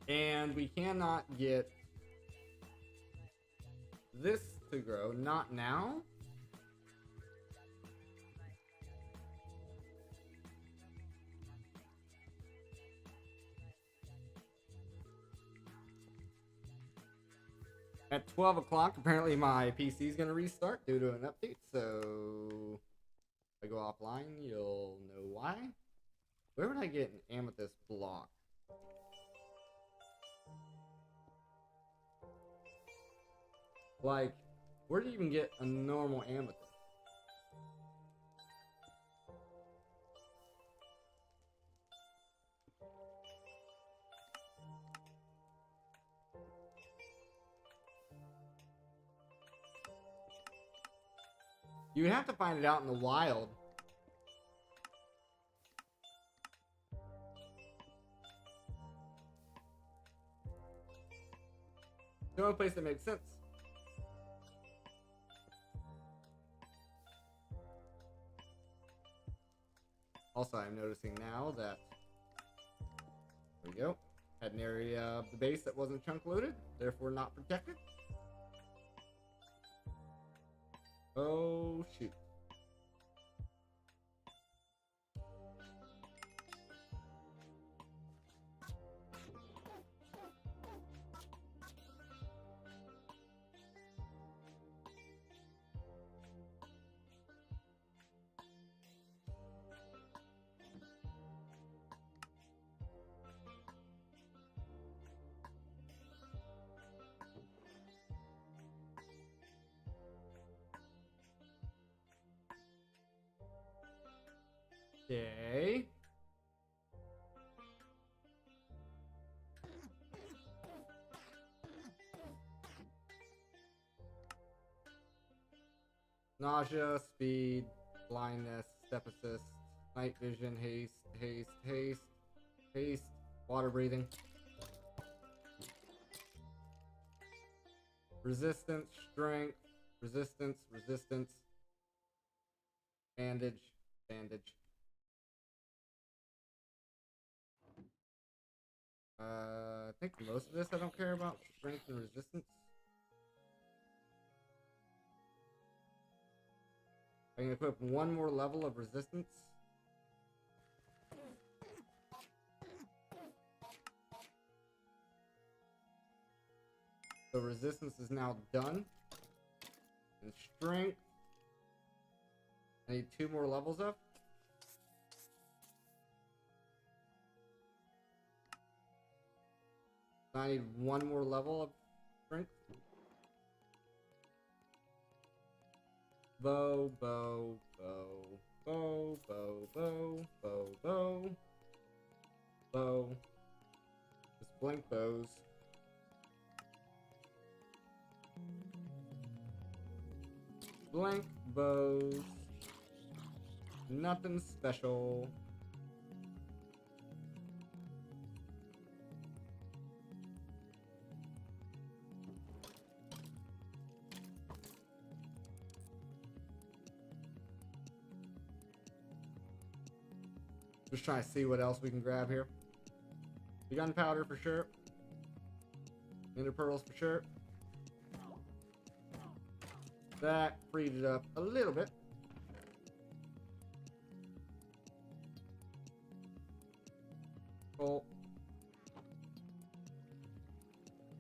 And we cannot get this to grow. Not now. At 12 o'clock, apparently my PC is going to restart due to an update, so if I go offline, you'll know why. Where would I get an amethyst block? Like, where do you even get a normal amethyst? You would have to find it out in the wild. The only place that makes sense. Also, I'm noticing now that, there we go, had an area of the base that wasn't chunk loaded, therefore not protected. Oh, shoot. Okay. Nausea, speed, blindness, step assist, night vision, haste, haste, haste, haste, water breathing. Resistance, strength, resistance, resistance, bandage, bandage. I think most of this I don't care about. Strength and resistance. I can equip one more level of resistance. So resistance is now done. And strength, I need 2 more levels up. I need 1 more level of strength. Bow, bow, bow, bow, bow, bow, bow, bow, bow. Just blank bows. Blank bows. Nothing special. Just trying to see what else we can grab here. The gunpowder for sure. Ender pearls for sure. That freed it up a little bit. Cool.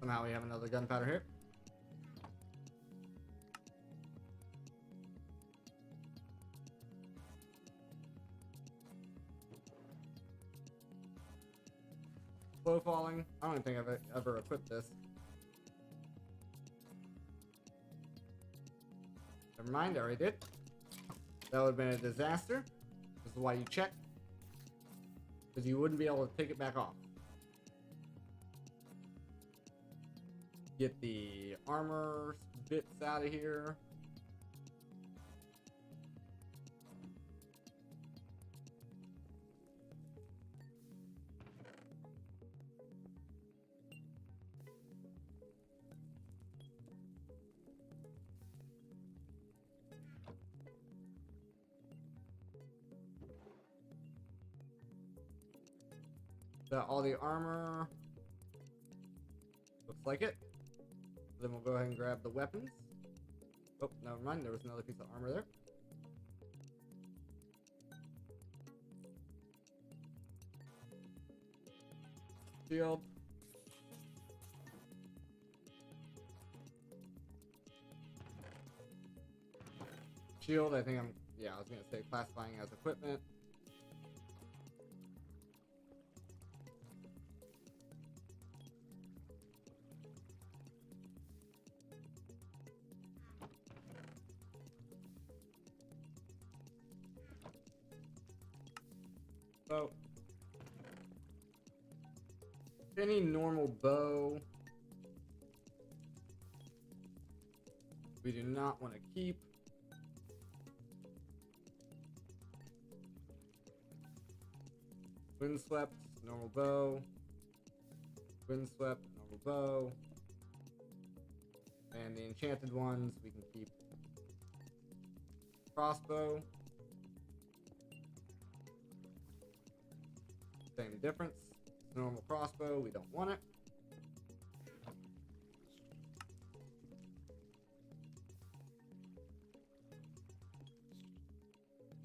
Somehow we have another gunpowder here. Slow falling. I don't think I've ever equipped this. Never mind, I already did. That would have been a disaster. This is why you check. Because you wouldn't be able to take it back off. Get the armor bits out of here. Got all the armor. Looks like it. Then we'll go ahead and grab the weapons. Oh, never mind. There was another piece of armor there. Shield. Shield, I think I was gonna say classifying as equipment. So, any normal bow we do not want to keep. Windswept, normal bow. Windswept, normal bow. And the enchanted ones we can keep. Crossbow. Same difference. Normal crossbow, we don't want it.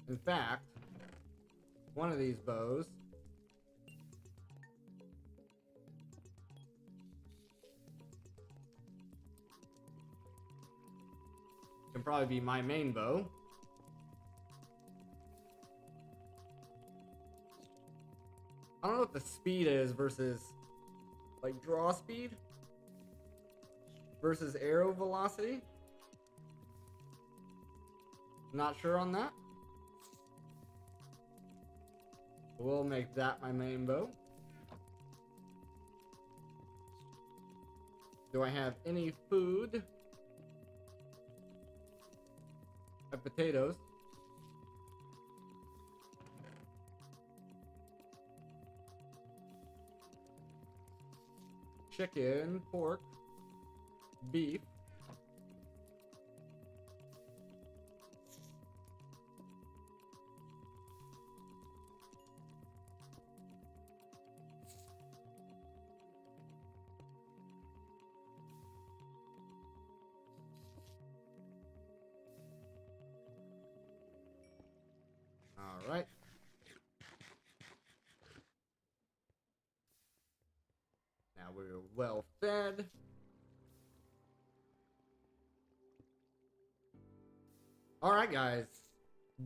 In fact, one of these bows can probably be my main bow. I don't know what the speed is versus like draw speed versus arrow velocity. Not sure on that. We'll make that my main bow. Do I have any food? I have potatoes. Chicken, pork, beef. All right. Now we're well fed. All right, guys.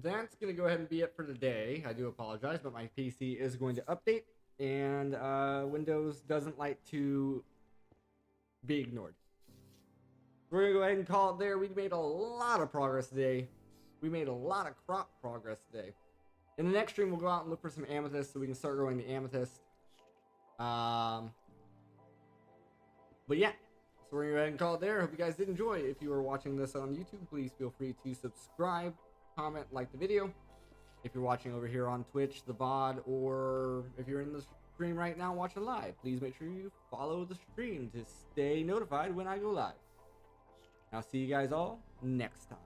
That's going to go ahead and be it for today. I do apologize, but my PC is going to update, and Windows doesn't like to be ignored. We're going to go ahead and call it there. We made a lot of progress today. We made a lot of crop progress today. In the next stream, we'll go out and look for some amethyst so we can start growing the amethyst. But yeah, so we're going to go ahead and call it there. Hope you guys did enjoy. If you are watching this on YouTube, please feel free to subscribe, comment, like the video. If you're watching over here on Twitch, the VOD, or if you're in the stream right now watching live, please make sure you follow the stream to stay notified when I go live. I'll see you guys all next time.